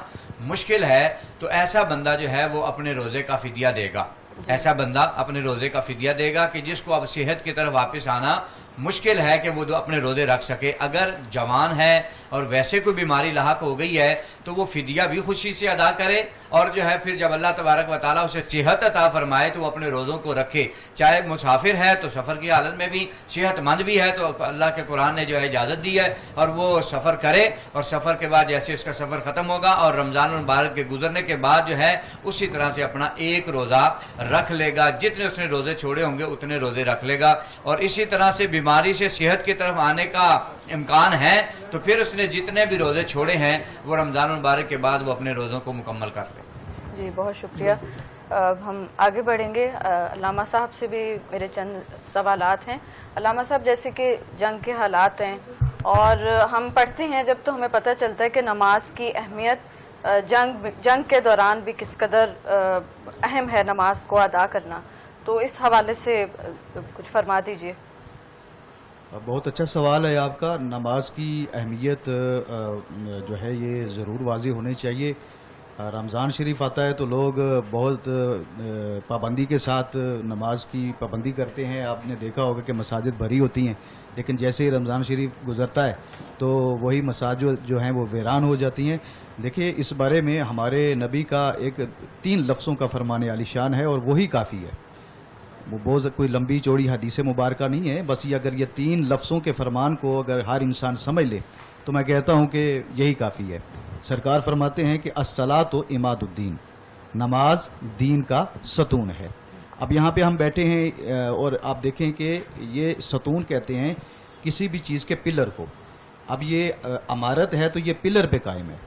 مشکل ہے, تو ایسا بندہ جو ہے وہ اپنے روزے کا فدیہ دے گا. ایسا بندہ اپنے روزے کا فدیہ دے گا کہ جس کو اب صحت کی طرف واپس آنا مشکل ہے کہ وہ اپنے روزے رکھ سکے. اگر جوان ہے اور ویسے کوئی بیماری لاحق ہو گئی ہے تو وہ فدیہ بھی خوشی سے ادا کرے اور جو ہے پھر جب اللہ تبارک و تعالیٰ اسے صحت عطا فرمائے تو وہ اپنے روزوں کو رکھے. چاہے مسافر ہے تو سفر کی حالت میں بھی, صحت مند بھی ہے تو اللہ کے قرآن نے جو ہے اجازت دی ہے اور وہ سفر کرے, اور سفر کے بعد جیسے اس کا سفر ختم ہوگا اور رمضان المبارک کے گزرنے کے بعد جو ہے اسی طرح سے اپنا ایک روزہ رکھ لے گا. جتنے اس نے روزے چھوڑے ہوں گے اتنے روزے رکھ لے گا. اور اسی طرح سے بیماری سے صحت کی طرف آنے کا امکان ہے تو پھر اس نے جتنے بھی روزے چھوڑے ہیں وہ رمضان المبارک کے بعد وہ اپنے روزوں کو مکمل کر لے. جی بہت شکریہ. ہم آگے بڑھیں گے. علامہ صاحب سے بھی میرے چند سوالات ہیں. علامہ صاحب جیسے کہ جنگ کے حالات ہیں اور ہم پڑھتے ہیں جب تو ہمیں پتہ چلتا ہے کہ نماز کی اہمیت جنگ کے دوران بھی کس قدر اہم ہے نماز کو ادا کرنا, تو اس حوالے سے کچھ فرما دیجئے. بہت اچھا سوال ہے آپ کا. نماز کی اہمیت جو ہے یہ ضرور واضح ہونی چاہیے. رمضان شریف آتا ہے تو لوگ بہت پابندی کے ساتھ نماز کی پابندی کرتے ہیں. آپ نے دیکھا ہوگا کہ مساجد بھری ہوتی ہیں، لیکن جیسے ہی رمضان شریف گزرتا ہے تو وہی مساجد جو ہیں وہ ویران ہو جاتی ہیں. دیکھیے اس بارے میں ہمارے نبی کا ایک 3 لفظوں کا فرمان عالی شان ہے اور وہی کافی ہے. وہ بہت کوئی لمبی چوڑی حدیث مبارکہ نہیں ہے. بس یہ اگر یہ 3 لفظوں کے فرمان کو اگر ہر انسان سمجھ لے تو میں کہتا ہوں کہ یہی کافی ہے. سرکار فرماتے ہیں کہ الصلاۃ عماد الدین، نماز دین کا ستون ہے. اب یہاں پہ ہم بیٹھے ہیں اور آپ دیکھیں کہ یہ ستون کہتے ہیں کسی بھی چیز کے پلر کو. اب یہ عمارت ہے تو یہ پلر پہ قائم ہے،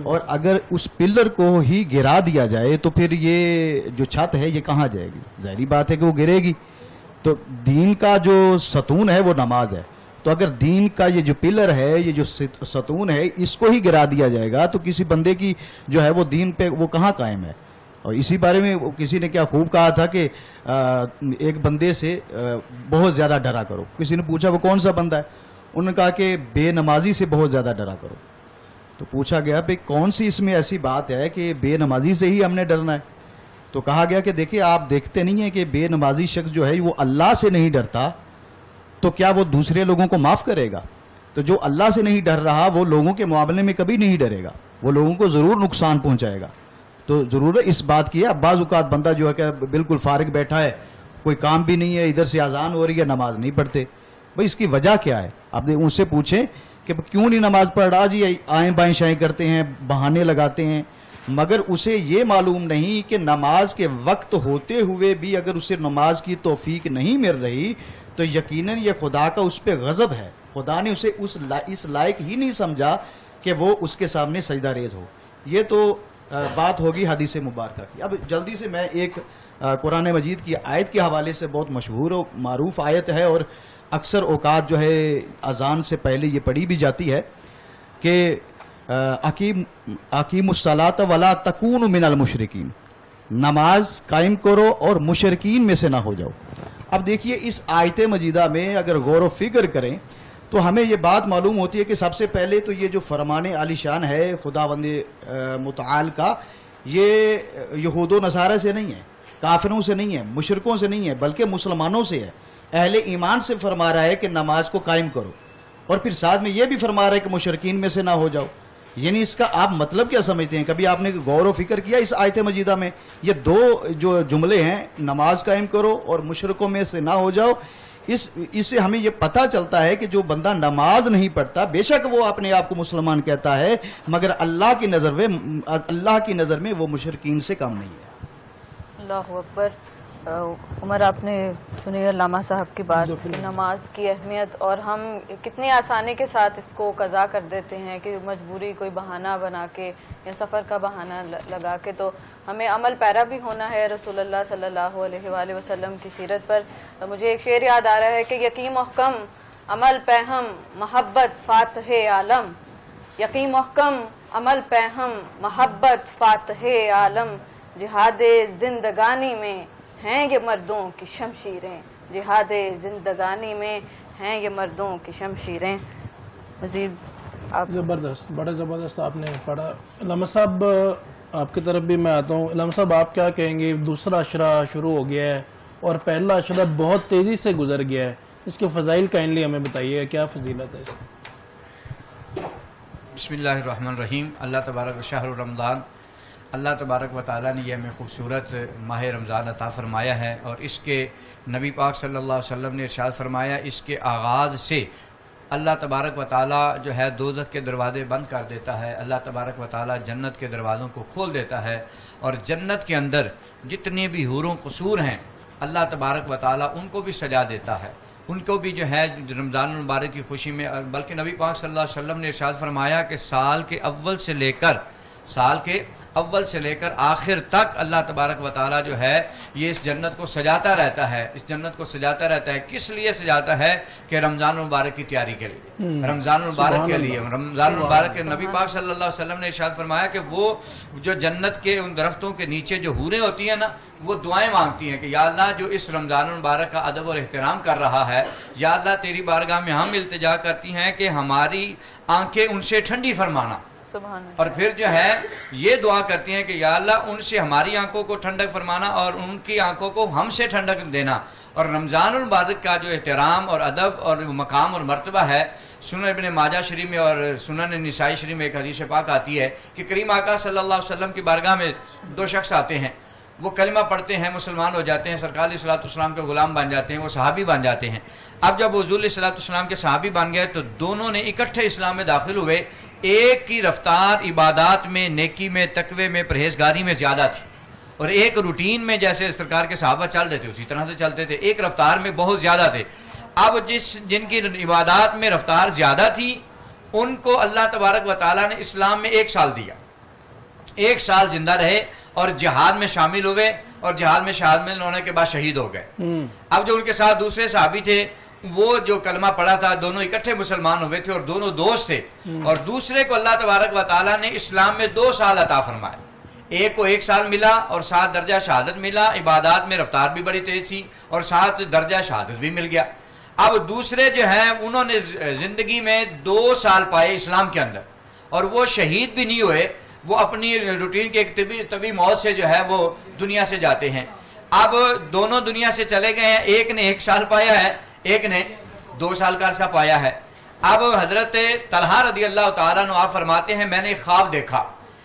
اور اگر اس پلر کو ہی گرا دیا جائے تو پھر یہ جو چھت ہے یہ کہاں جائے گی؟ ظاہری بات ہے کہ وہ گرے گی. تو دین کا جو ستون ہے وہ نماز ہے. تو اگر دین کا یہ جو پلر ہے، یہ جو ستون ہے، اس کو ہی گرا دیا جائے گا تو کسی بندے کی جو ہے وہ دین پہ وہ کہاں قائم ہے؟ اور اسی بارے میں کسی نے کیا خوب کہا تھا کہ ایک بندے سے بہت زیادہ ڈرا کرو. کسی نے پوچھا وہ کون سا بندہ ہے؟ انہوں نے کہا کہ بے نمازی سے بہت زیادہ ڈرا کرو. تو پوچھا گیا بھئی کون سی اس میں ایسی بات ہے کہ بے نمازی سے ہی ہم نے ڈرنا ہے؟ تو کہا گیا کہ دیکھیں آپ دیکھتے نہیں ہیں کہ بے نمازی شخص جو ہے وہ اللہ سے نہیں ڈرتا تو کیا وہ دوسرے لوگوں کو معاف کرے گا؟ تو جو اللہ سے نہیں ڈر رہا وہ لوگوں کے معاملے میں کبھی نہیں ڈرے گا، وہ لوگوں کو ضرور نقصان پہنچائے گا. تو ضرورت اس بات کی ہے. اب بعض اوقات بندہ جو ہے کہ بالکل فارغ بیٹھا ہے، کوئی کام بھی نہیں ہے، ادھر سے اذان ہو رہی ہے، نماز نہیں پڑھتے. بھئی اس کی وجہ کیا ہے؟ اب ان سے پوچھیں کہ کیوں نہیں نماز پڑھ رہا؟ جی آئیں بائیں شائیں کرتے ہیں، بہانے لگاتے ہیں. مگر اسے یہ معلوم نہیں کہ نماز کے وقت ہوتے ہوئے بھی اگر اسے نماز کی توفیق نہیں مل رہی تو یقیناً یہ خدا کا اس پہ غضب ہے. خدا نے اسے اس لائق ہی نہیں سمجھا کہ وہ اس کے سامنے سجدہ ریز ہو. یہ تو بات ہوگی حدیث مبارکہ کی. اب جلدی سے میں ایک قرآن مجید کی آیت کے حوالے سے بہت مشہور و معروف آیت ہے اور اکثر اوقات جو ہے اذان سے پہلے یہ پڑھی بھی جاتی ہے کہ اقیم الصلاۃ ولا تکونوا من المشرکین، نماز قائم کرو اور مشرکین میں سے نہ ہو جاؤ. اب دیکھیے اس آیت مجیدہ میں اگر غور و فکر کریں تو ہمیں یہ بات معلوم ہوتی ہے کہ سب سے پہلے تو یہ جو فرمان عالی شان ہے خداوند متعال کا، یہ یہود و نصارہ سے نہیں ہے، کافروں سے نہیں ہے، مشرکوں سے نہیں ہے، بلکہ مسلمانوں سے ہے. اہل ایمان سے فرما رہا ہے کہ نماز کو قائم کرو، اور پھر ساتھ میں یہ بھی فرما رہا ہے کہ مشرکین میں سے نہ ہو جاؤ. یعنی اس کا آپ مطلب کیا سمجھتے ہیں؟ کبھی آپ نے غور و فکر کیا اس آیت مجیدہ میں یہ 2 جو جملے ہیں، نماز قائم کرو اور مشرکوں میں سے نہ ہو جاؤ، اس سے ہمیں یہ پتہ چلتا ہے کہ جو بندہ نماز نہیں پڑھتا بے شک وہ اپنے آپ کو مسلمان کہتا ہے، مگر اللہ کی نظر میں وہ مشرکین سے کم نہیں ہے. اللہ اکبر. عمر آپ نے سنی علامہ صاحب کی بات، نماز کی اہمیت، اور ہم کتنی آسانی کے ساتھ اس کو قضا کر دیتے ہیں کہ مجبوری کوئی بہانہ بنا کے یا سفر کا بہانہ لگا کے. تو ہمیں عمل پیرا بھی ہونا ہے رسول اللہ صلی اللہ علیہ وآلہ وسلم کی سیرت پر. مجھے ایک شعر یاد آ رہا ہے کہ یقین محکم عمل پہم محبت فاتح عالم، یقین محکم عمل پہم محبت فاتح عالم، جہاد زندگانی میں ہیں یہ مردوں کی شمشیریں، جہاد زندگانی میں ہیں یہ مردوں کی شمشیریں. مزید آپ زبردست، بڑا زبردست آپ نے پڑھا. علامہ صاحب آپ کی طرف بھی میں آتا ہوں. علامہ صاحب آپ کیا کہیں گے؟ دوسرا عشرہ شروع ہو گیا ہے اور پہلا عشرہ بہت تیزی سے گزر گیا ہے، اس کے فضائل کائنڈلی ہمیں بتائیے، کیا فضیلت ہے اس کی؟ بسم اللہ الرحمن الرحیم. اللہ تبارک شہر رمضان، اللہ تبارک و تعالیٰ نے یہ ہمیں خوبصورت ماہ رمضان عطا فرمایا ہے، اور اس کے نبی پاک صلی اللہ علیہ وسلم نے ارشاد فرمایا اس کے آغاز سے اللہ تبارک و تعالیٰ جو ہے دوزخ کے دروازے بند کر دیتا ہے، اللہ تبارک و تعالیٰ جنت کے دروازوں کو کھول دیتا ہے، اور جنت کے اندر جتنے بھی حوروں قصور ہیں اللہ تبارک و تعالیٰ ان کو بھی سجا دیتا ہے، ان کو بھی جو ہے رمضان المبارک کی خوشی میں. بلکہ نبی پاک صلی اللہ علیہ وسلم نے ارشاد فرمایا کہ سال کے اول سے لے کر سال کے اول سے لے کر آخر تک اللہ تبارک و تعالیٰ جو ہے یہ اس جنت کو سجاتا رہتا ہے. اس جنت کو سجاتا رہتا ہے کس لیے سجاتا ہے؟ کہ رمضان المبارک کی تیاری کے لیے، رمضان المبارک کے لیے. رمضان المبارک کے نبی پاک صلی اللہ علیہ وسلم نے ارشاد فرمایا کہ وہ جو جنت کے ان درختوں کے نیچے جو حوریں ہوتی ہیں نا، وہ دعائیں مانگتی ہیں کہ یا اللہ جو اس رمضان المبارک کا ادب اور احترام کر رہا ہے، یا اللہ تیری بارگاہ میں ہم التجا کرتی ہیں کہ ہماری آنکھیں ان سے ٹھنڈی فرمانا. سبحان اللہ. اور پھر جو ہے یہ دعا کرتی ہیں کہ یا اللہ ان سے ہماری آنکھوں کو ٹھنڈک فرمانا اور ان کی آنکھوں کو ہم سے ٹھنڈک دینا. اور رمضان المبارک کا جو احترام اور ادب اور مقام اور مرتبہ ہے، سنن ابن ماجہ شریف میں اور سنن نسائی شریف میں ایک حدیث پاک آتی ہے کہ کریم آقا صلی اللہ علیہ وسلم کی بارگاہ میں دو شخص آتے ہیں، وہ کلمہ پڑھتے ہیں، مسلمان ہو جاتے ہیں، سرکار علیہ الصلوۃ والسلام کے غلام بن جاتے ہیں، وہ صحابی بن جاتے ہیں. اب جب حضور علیہ الصلوۃ والسلام کے صحابی بن گئے تو دونوں نے اکٹھے اسلام میں داخل ہوئے. ایک کی رفتار عبادات میں، نیکی میں، تقوی میں، پرہیزگاری میں زیادہ تھی، اور ایک روٹین میں جیسے سرکار کے صحابہ چل رہے تھے اسی طرح سے چلتے تھے، ایک رفتار میں بہت زیادہ تھے. اب جن کی عبادات میں رفتار زیادہ تھی ان کو اللہ تبارک و تعالیٰ نے اسلام میں 1 سال دیا، 1 سال زندہ رہے اور جہاد میں شامل ہوئے، اور جہاد میں شامل ہونے کے بعد شہید ہو گئے. اب جو ان کے ساتھ دوسرے صحابی تھے وہ جو کلمہ پڑھا تھا، دونوں اکٹھے مسلمان ہوئے تھے اور دونوں دوست تھے، اور دوسرے کو اللہ تبارک و تعالیٰ نے اسلام میں 2 سال عطا فرمائے. ایک کو 1 سال ملا اور 7 درجہ شہادت ملا، عبادات میں رفتار بھی بڑی تیز تھی اور 7 درجہ شہادت بھی مل گیا. اب دوسرے جو ہیں انہوں نے زندگی میں 2 سال پائے اسلام کے اندر، اور وہ شہید بھی نہیں ہوئے، وہ اپنی روٹین کے ایک طبی موت سے جو ہے وہ دنیا سے جاتے ہیں. اب دونوں دنیا سے چلے گئے ہیں، ایک نے 1 سال پایا ہے، ایک نے 2 سال کا عرصہ پایا ہے. اب حضرت طلحہ رضی اللہ تعالیٰ عنہ آپ فرماتے ہیں میں نے ایک خواب دیکھا،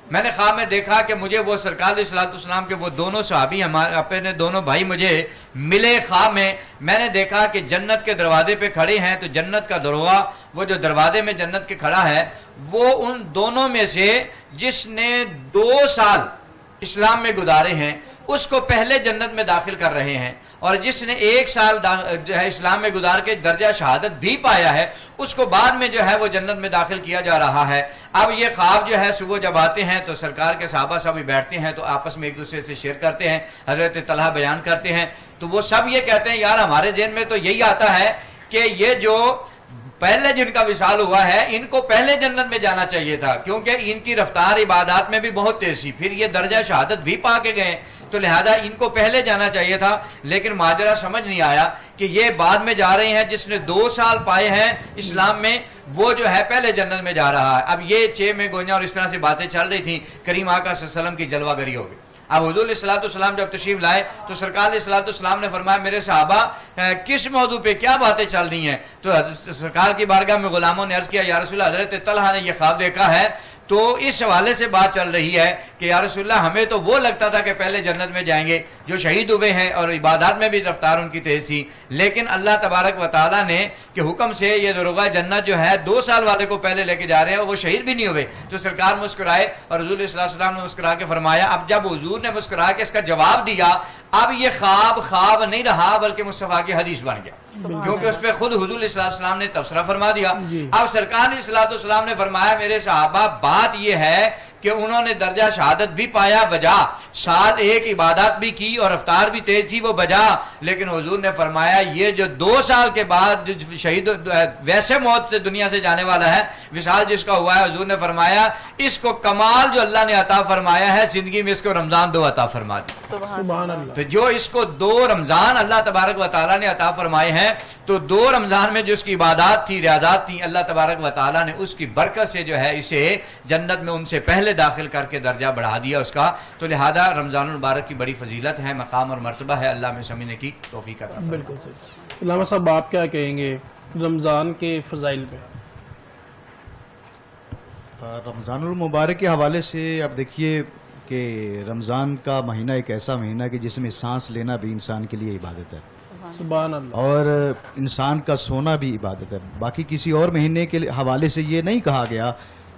میں نے خواب میں دیکھا کہ مجھے وہ سرکار علیہ الصلوۃ والسلام کے وہ دونوں صحابی ہمارے اپنے دونوں بھائی مجھے ملے. خواب میں نے دیکھا کہ جنت کے دروازے پہ کھڑے ہیں، تو جنت کا دروغہ وہ جو دروازے میں جنت کے کھڑا ہے وہ ان دونوں میں سے جس نے 2 سال اسلام میں گزارے ہیں اس کو پہلے جنت میں داخل کر رہے ہیں، اور جس نے 1 سال جو ہے اسلام میں گزار کے درجہ شہادت بھی پایا ہے اس کو بعد میں جو ہے وہ جنت میں داخل کیا جا رہا ہے. اب یہ خواب جو ہے صبح جب آتے ہیں تو سرکار کے صحابہ سب بیٹھتے ہیں تو آپس میں ایک دوسرے سے شیئر کرتے ہیں، حضرت طلحہ بیان کرتے ہیں تو وہ سب یہ کہتے ہیں یار ہمارے ذہن میں تو یہی آتا ہے کہ یہ جو پہلے جن کا وصال ہوا ہے ان کو پہلے جنت میں جانا چاہیے تھا، کیونکہ ان کی رفتار عبادات میں بھی بہت تیز تھی، پھر یہ درجہ شہادت بھی پا کے گئے تو لہذا ان کو پہلے جانا چاہیے تھا. لیکن ماجرا سمجھ نہیں آیا کہ یہ بعد میں جا رہے ہیں، جس نے 2 سال پائے ہیں اسلام میں وہ جو ہے پہلے جنت میں جا رہا ہے. اب یہ 6 میں گوئیاں اور اس طرح سے باتیں چل رہی تھیں، کریم آقا صلی اللہ علیہ وسلم کی جلوہ گری ہو گئی. اب حضور علیہ الصلوۃ والسلام جب تشریف لائے تو سرکار علیہ الصلوۃ والسلام نے فرمایا میرے صحابہ کس موضوع پہ کیا باتیں چل رہی ہیں؟ تو سرکار کی بارگاہ میں غلاموں نے عرض کیا یا رسول اللہ حضرت طلحہ نے یہ خواب دیکھا ہے تو اس حوالے سے بات چل رہی ہے کہ یا رسول اللہ ہمیں تو وہ لگتا تھا کہ پہلے جنت میں جائیں گے جو شہید ہوئے ہیں اور عبادات میں بھی رفتار ان کی تیز تھی، لیکن اللہ تبارک و تعالیٰ نے کہ حکم سے یہ دروغہ جنت جو ہے 2 سال والے کو پہلے لے کے جا رہے ہیں اور وہ شہید بھی نہیں ہوئے. تو سرکار مسکرائے اور حضور علیہ السلام نے مسکرا کے فرمایا. اب جب حضور نے مسکرا کے اس کا جواب دیا اب یہ خواب نہیں رہا بلکہ مصطفیٰ کی حدیث بن گیا، کیونکہ اس پہ خود حضور علیہ السلام نے تبصرہ فرما دیا. اب سرکار علیہ السلام نے فرمایا میرے صحابہ بات یہ ہے کہ انہوں نے درجہ شہادت بھی پایا بجا، سال 1 عبادات بھی کی اور رفتار بھی تیز تھی وہ بجا، لیکن حضور نے فرمایا یہ جو 2 سال کے بعد شہید ویسے موت سے دنیا سے جانے والا ہے، وصال جس کا ہوا ہے، حضور نے فرمایا اس کو کمال جو اللہ نے عطا فرمایا ہے زندگی میں اس کو رمضان 2 عطا فرما دی. سبحان اللہ. تو جو اس کو 2 رمضان اللہ تبارک و تعالیٰ نے عطا فرمائے ہیں تو 2 رمضان میں جو اس کی عبادات تھی ریاضات تھی اللہ تبارک و تعالیٰ نے اس کی برکت سے جو ہے اسے جنت میں ان سے پہلے داخل کر کے درجہ بڑھا دیا اس کا. تو لہذا رمضان المبارک کی بڑی فضیلت ہے، مقام اور مرتبہ ہے، اللہ میں سمجھنے کی توفیق عطا فرمائے. بالکل صحیح. علامہ صاحب آپ کیا کہیں گے رمضان کے فضائل پہ؟ رمضان المبارک کے حوالے سے اب دیکھیے کہ رمضان کا مہینہ ایک ایسا مہینہ ہے کہ جس میں سانس لینا بھی انسان کے لیے عبادت ہے، سبحان اللہ، اور انسان کا سونا بھی عبادت ہے. باقی کسی اور مہینے کے حوالے سے یہ نہیں کہا گیا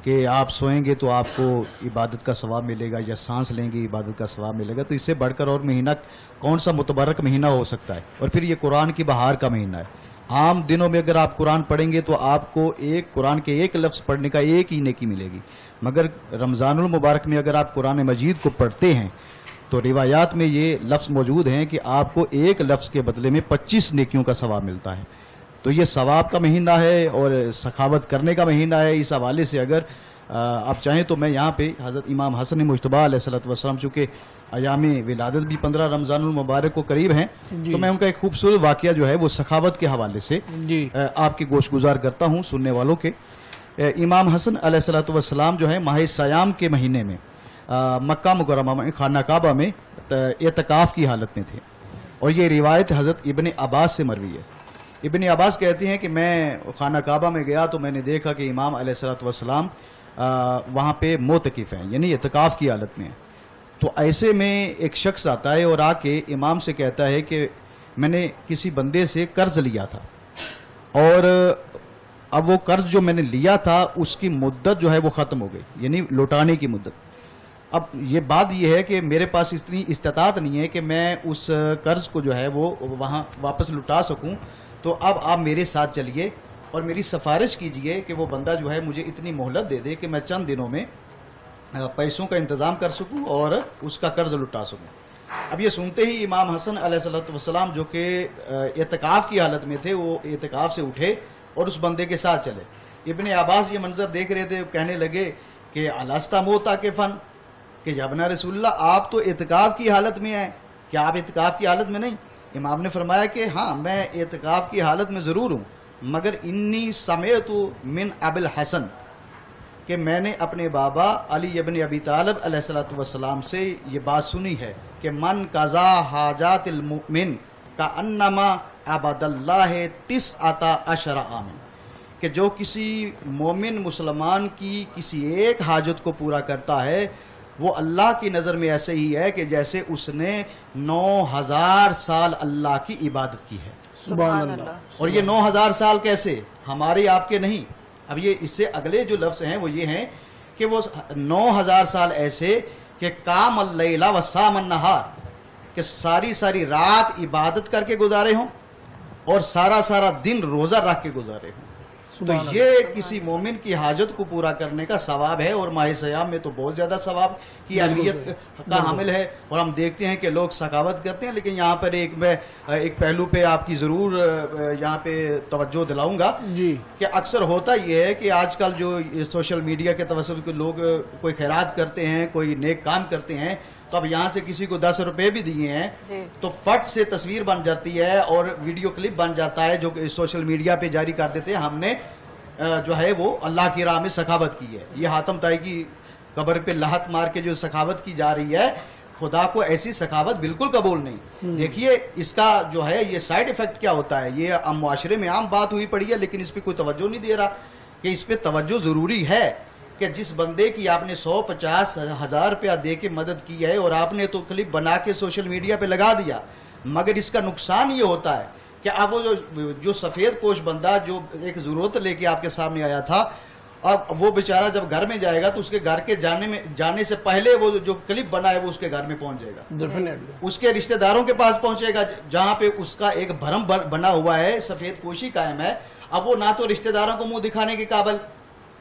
کہ آپ سوئیں گے تو آپ کو عبادت کا ثواب ملے گا یا سانس لیں گے عبادت کا ثواب ملے گا. تو اس سے بڑھ کر اور مہینہ کون سا متبرک مہینہ ہو سکتا ہے؟ اور پھر یہ قرآن کی بہار کا مہینہ ہے عام دنوں میں اگر آپ قرآن پڑھیں گے تو آپ کو قرآن کے ایک لفظ پڑھنے کا ایک ہی نیکی ملے گی، مگر رمضان المبارک میں اگر آپ قرآن مجید کو پڑھتے ہیں تو روایات میں یہ لفظ موجود ہیں کہ آپ کو ایک لفظ کے بدلے میں 25 نیکیوں کا ثواب ملتا ہے۔ تو یہ ثواب کا مہینہ ہے اور سخاوت کرنے کا مہینہ ہے۔ اس حوالے سے اگر آپ چاہیں تو میں یہاں پہ حضرت امام حسن مجتبیٰ علیہ الصلوۃ والسلام، چونکہ ایام ولادت بھی 15 رمضان المبارک کو قریب ہیں، تو میں ان کا ایک خوبصورت واقعہ جو ہے وہ سخاوت کے حوالے سے آپ کی گوش گزار کرتا ہوں سننے والوں کے۔ امام حسن علیہ الصلوۃ والسلام جو ہے ماہ سیام کے مہینے میں مکہ مکرمہ میں خانہ کعبہ میں اعتکاف کی حالت میں تھے، اور یہ روایت حضرت ابن عباس سے مروی ہے۔ ابن عباس کہتے ہیں کہ میں خانہ کعبہ میں گیا تو میں نے دیکھا کہ امام علیہ الصلوۃ والسلام وہاں پہ معتکف ہیں، یعنی اعتکاف کی حالت میں ہیں۔ تو ایسے میں ایک شخص آتا ہے اور آ کے امام سے کہتا ہے کہ میں نے کسی بندے سے قرض لیا تھا، اور اب وہ قرض جو میں نے لیا تھا اس کی مدت جو ہے وہ ختم ہو گئی، یعنی لوٹانے کی مدت۔ اب یہ بات یہ ہے کہ میرے پاس اتنی استطاعت نہیں ہے کہ میں اس قرض کو جو ہے وہ وہاں واپس لوٹا سکوں، تو اب آپ میرے ساتھ چلیے اور میری سفارش کیجئے کہ وہ بندہ جو ہے مجھے اتنی مہلت دے دے کہ میں چند دنوں میں پیسوں کا انتظام کر سکوں اور اس کا قرض لٹا سکوں۔ اب یہ سنتے ہی امام حسن علیہ الصلوۃ والسلام جو کہ اعتکاف کی حالت میں تھے، وہ اعتکاف سے اٹھے اور اس بندے کے ساتھ چلے۔ ابن عباس یہ منظر دیکھ رہے تھے، کہنے لگے کہ الاستا معتکفا، کہ ابن رسول اللہ آپ تو اعتکاف کی حالت میں ہیں، کیا آپ اعتکاف کی حالت میں نہیں؟ امام نے فرمایا کہ ہاں میں اعتکاف کی حالت میں ضرور ہوں، مگر انی سمعت من ابی الحسن، کہ میں نے اپنے بابا علی ابن ابی طالب علیہ الصلوۃ والسلام سے یہ بات سنی ہے کہ من قضا حاجات المؤمن کانما عبد اللہ 19 عاما، کہ جو کسی مومن مسلمان کی کسی ایک حاجت کو پورا کرتا ہے وہ اللہ کی نظر میں ایسے ہی ہے کہ جیسے اس نے 9000 سال اللہ کی عبادت کی ہے۔ سبحان اللہ۔ اور یہ 9000 سال کیسے؟ ہمارے آپ کے نہیں۔ اب یہ اس سے اگلے جو لفظ ہیں وہ یہ ہیں کہ وہ 9000 سال ایسے کہ قام اللیل و صام النہار، کہ ساری رات عبادت کر کے گزارے ہوں اور سارا دن روزہ رکھ کے گزارے ہوں۔ تو یہ کسی مومن کی حاجت کو پورا کرنے کا ثواب ہے، اور ماہ سیام میں تو بہت زیادہ ثواب کی اہمیت کا حامل ہے۔ اور ہم دیکھتے ہیں کہ لوگ سخاوت کرتے ہیں، لیکن یہاں پر ایک پہلو پہ آپ کی ضرور یہاں پہ توجہ دلاؤں گا کہ اکثر ہوتا یہ ہے کہ آج کل جو سوشل میڈیا کے توسط سے لوگ کوئی خیرات کرتے ہیں، کوئی نیک کام کرتے ہیں، تو اب یہاں سے کسی کو 10 روپے بھی دیے ہیں تو فٹ سے تصویر بن جاتی ہے اور ویڈیو کلپ بن جاتا ہے جو سوشل میڈیا پہ جاری کر دیتے ہیں، ہم نے جو ہے وہ اللہ کی راہ میں سخاوت کی ہے۔ یہ حاتم طائی کی قبر پہ لہت مار کے جو سخاوت کی جا رہی ہے، خدا کو ایسی سخاوت بالکل قبول نہیں۔ دیکھیے اس کا جو ہے یہ سائیڈ ایفیکٹ کیا ہوتا ہے، یہ معاشرے میں عام بات ہوئی پڑی ہے، لیکن اس پہ کوئی توجہ نہیں دے رہا کہ اس پہ توجہ ضروری ہے کہ جس بندے کی آپ نے 150 ہزار روپیہ دے کے مدد کی ہے اور آپ نے تو کلپ بنا کے سوشل میڈیا پہ لگا دیا، مگر اس کا نقصان یہ ہوتا ہے کہ اب وہ جو سفید پوش بندہ جو ایک ضرورت لے کے آپ کے سامنے آیا تھا، اب وہ بیچارہ جب گھر میں جائے گا تو اس کے گھر کے جانے سے پہلے وہ جو کلپ بنا ہے وہ اس کے گھر میں پہنچ جائے گا، اس کے رشتہ داروں کے پاس پہنچے گا جہاں پہ اس کا ایک بھرم بنا ہوا ہے، سفید پوشی قائم ہے۔ اب وہ نہ تو رشتہ داروں کو منہ دکھانے کے قابل،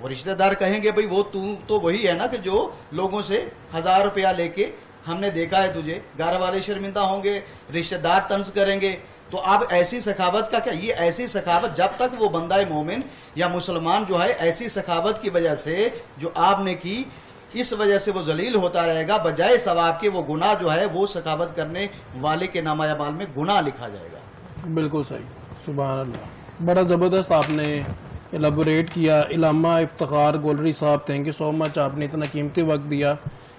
وہ رشتہ دار کہیں گے بھئی وہ تو وہی ہے نا کہ جو لوگوں سے 1000 روپیہ لے کے ہم نے دیکھا ہے تجھے، گھر والے شرمندہ ہوں گے، رشتہ دار طنز کریں گے۔ تو اب ایسی سخاوت کا کیا، یہ ایسی سخاوت جب تک وہ بندہ مومن یا مسلمان جو ہے ایسی سخاوت کی وجہ سے جو آپ نے کی، اس وجہ سے وہ ذلیل ہوتا رہے گا، بجائے ثواب کے وہ گناہ جو ہے وہ سخاوت کرنے والے کے نامہ اعمال میں گناہ لکھا جائے گا۔ بالکل صحیح، سبحان اللہ، بڑا زبردست آپ نے ایلیبوریٹ کیا۔ علامہ افتخار گولری صاحب، تھینک یو سو مچ، آپ نے اتنا قیمتی وقت دیا۔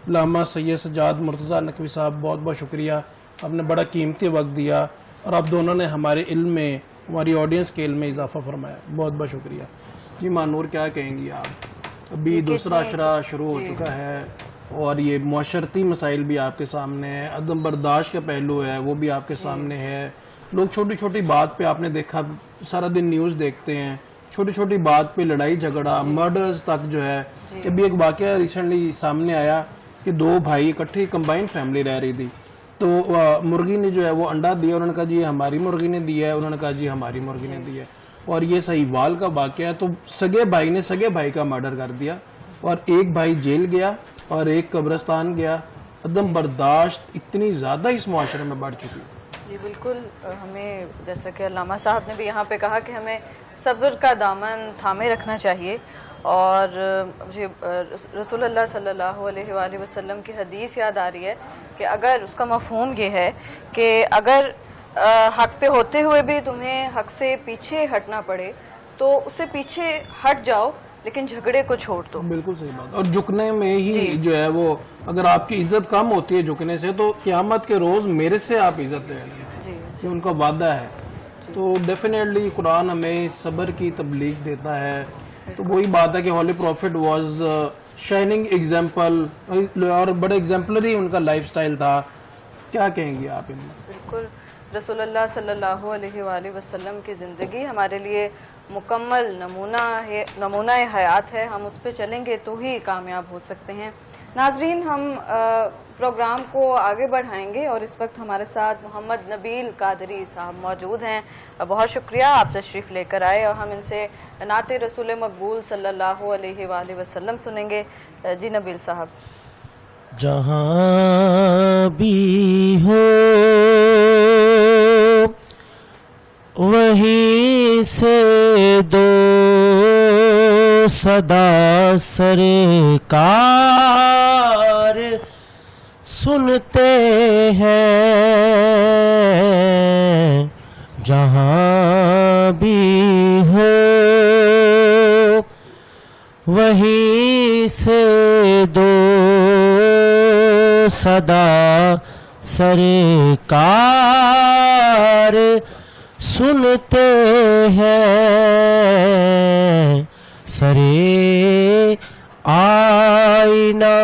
علامہ سید سجاد مرتضیٰ نقوی صاحب، بہت بہت شکریہ، آپ نے بڑا قیمتی وقت دیا اور آپ دونوں نے ہمارے علم میں، ہماری آڈینس کے علم میں اضافہ فرمایا، بہت بہت شکریہ۔ جی مانور کیا کہیں گی آپ؟ ابھی دوسرا عشرہ شروع ہو چکا ہے اور یہ معاشرتی مسائل بھی آپ کے سامنے ہے، عدم برداشت کا پہلو ہے وہ بھی آپ کے سامنے ہے۔ لوگ چھوٹی چھوٹی بات پہ، آپ نے دیکھا سارا دن نیوز دیکھتے ہیں، چھوٹی چھوٹی بات پہ لڑائی جھگڑا، مرڈرز تک جو ہے۔ ابھی ایک واقعہ ریسنٹلی سامنے آیا کہ 2 بھائی اکٹھی کمبائنڈ فیملی رہ رہی تھی، تو مرغی نے جو ہے وہ انڈا دیا, انہوں نے کہا جی ہماری مرغی نے دیا ہے, انہوں نے کہا جی ہماری مرغی نے دیا ہے. اور یہ سہیوال کا واقعہ ہے. تو سگے بھائی نے سگے بھائی کا مرڈر کر دیا اور ایک بھائی جیل گیا اور ایک قبرستان گیا. عدم برداشت اتنی زیادہ اس معاشرے میں بڑھ چکی. جی بالکل, ہمیں جیسا کہ علامہ صاحب نے بھی یہاں پہ کہا کہ ہمیں صبر کا دامن تھامے رکھنا چاہیے. اور مجھے رسول اللہ صلی اللہ علیہ وآلہ وسلم کی حدیث یاد آ رہی ہے کہ اگر اس کا مفہوم یہ ہے کہ اگر حق پہ ہوتے ہوئے بھی تمہیں حق سے پیچھے ہٹنا پڑے تو اس سے پیچھے ہٹ جاؤ, لیکن جھگڑے کو چھوڑ دو. بالکل صحیح بات. اور جھکنے میں ہی جو ہے وہ, اگر آپ کی عزت کم ہوتی ہے جھکنے سے, تو قیامت کے روز میرے سے آپ عزت لے لیں, یہ ان کا وعدہ ہے. تو ڈیفینیٹلی قرآن ہمیں صبر کی تبلیغ دیتا ہے. تو وہی بات ہے کہ holy prophet was shining example, اور بڑے ایگزامپلری ان کا لائف سٹائل تھا. کیا کہیں گے آپ ان میں؟ بالکل, رسول اللہ صلی اللہ علیہ وآلہ وسلم کی زندگی ہمارے لیے مکمل نمونہ حیات ہے. ہم اس پہ چلیں گے تو ہی کامیاب ہو سکتے ہیں. ناظرین, ہم پروگرام کو آگے بڑھائیں گے اور اس وقت ہمارے ساتھ محمد نبیل قادری صاحب موجود ہیں. بہت شکریہ, آپ تشریف لے کر آئے اور ہم ان سے نعت رسول مقبول صلی اللہ علیہ وآلہ وسلم سنیں گے. جی نبیل صاحب. جہاں بھی ہو وہیں سے دو صدا سرکار سنتے ہیں. جہاں بھی ہو وہیں سے دو صدا سرکار سنتے ہیں. سرے آئینہ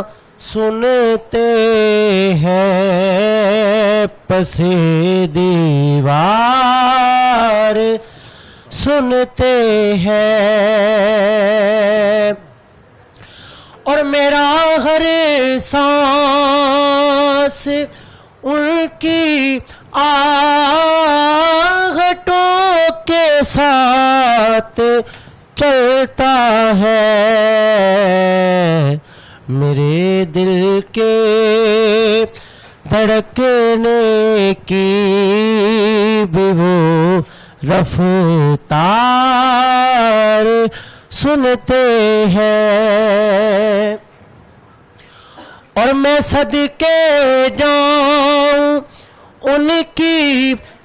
سنتے ہیں, پسے دیوار سنتے ہیں. اور میرا ہر سانس ان کی آہٹوں کے ساتھ چلتا ہے. میرے دل کے دھڑکنے کی بھی وہ رفتار سنتے ہیں. اور میں صدقے جاؤں ان کی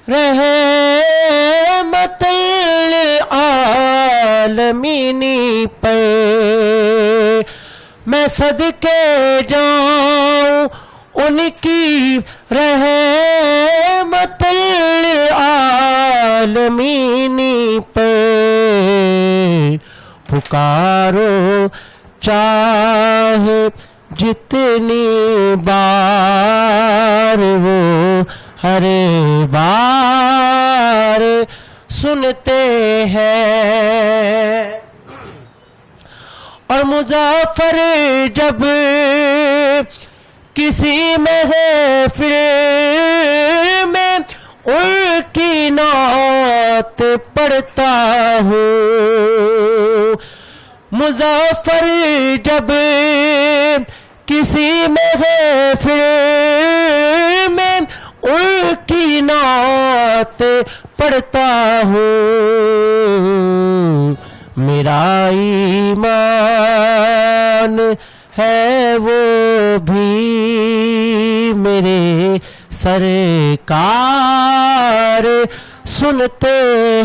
رحمت للعالمین پر, میں صدقے جاؤں ان کی رحمت للعالمین پر. پکارو چاہے جتنی بار وہ ہر بار سنتے ہیں. اور مظفر جب کسی محفل میں ان کی نعت پڑھتا ہوں. مظفر جب کسی محفل میں ان کی نعت پڑھتا ہوں. میرا ایمان ہے وہ بھی میرے سرکار سنتے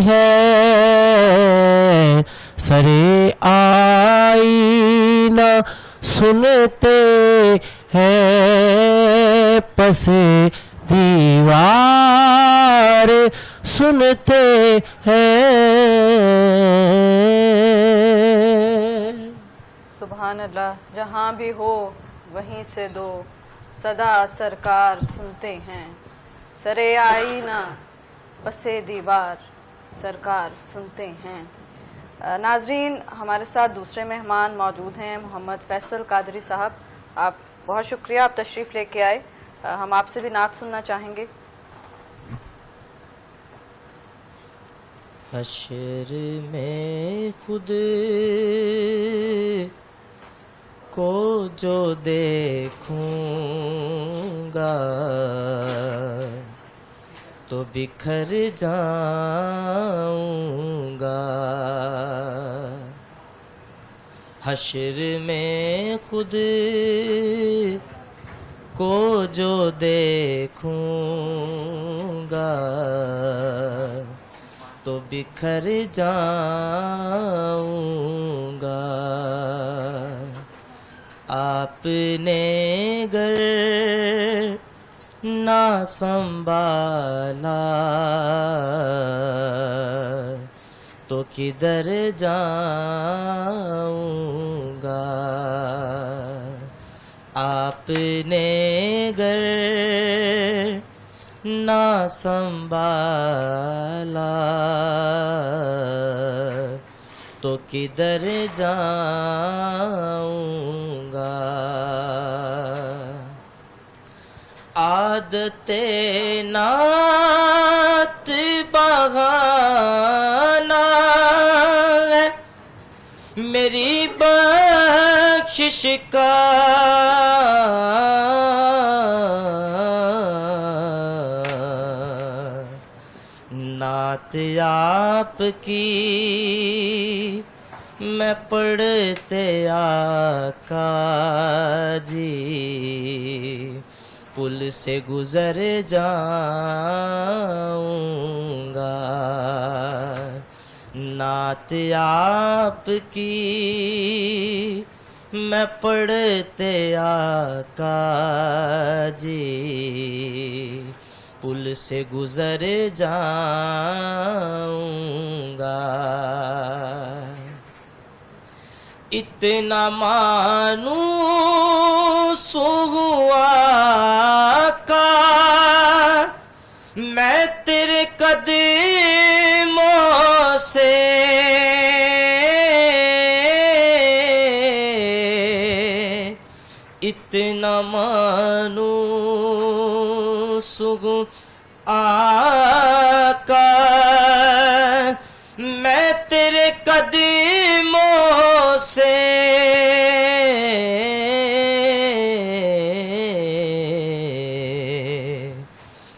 ہیں. سرے آئینہ سنتے ہیں, پس دیوار سنتے ہیں. سبحان اللہ. جہاں بھی ہو وہیں سے دو صدا سرکار سنتے ہیں. سرے آئینہ پسے دیوار سرکار سنتے ہیں. ناظرین, ہمارے ساتھ دوسرے مہمان موجود ہیں محمد فیصل قادری صاحب. آپ بہت شکریہ, آپ تشریف لے کے آئے. ہم آپ سے بھی نعت سننا چاہیں گے. حشر میں خود کو جو دیکھوں گا تو بکھر جاؤں گا. حشر میں خود کو جو دیکھوں گا تو بکھر جاؤں گا. آپ نے گر نہ سنبھالا تو کدھر جاؤں گا. آپ نے گر نہ سنبھالا تو کدھر جاؤں گا. عادت نعت بہانا ہے میری بخشش کا. نعت آپ کی میں پڑھتے آقا جی پل سے گزر جاؤں گا. نعت آپ کی میں پڑھتے آقا جی پل سے گزر جاؤں گا. اتنا مانوس ہوا کا میں تیرے قدموں سے اتنا مانوس ہوا آقا میں تیرے قدموں سے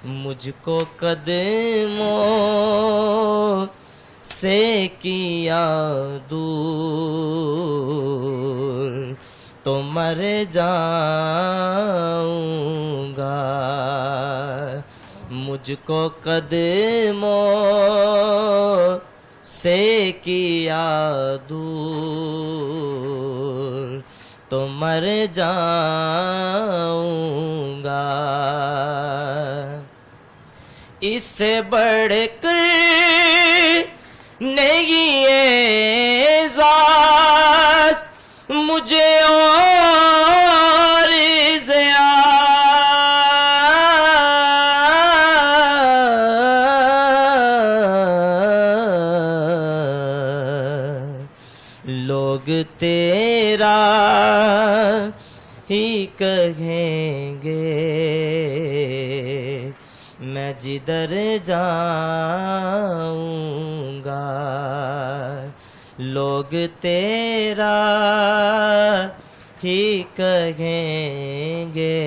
مجھ کو قدموں سے کیا دور تو مر جاؤں گا. مجھ کو قدموں سے کیا دور تو مر جاؤں گا. اس سے بڑھ کر نہیں اعزاز مجھے اور لوگ تیرا ہی کہیں گے میں جدھر جاؤں گا. لوگ تیرا ہی کہیں گے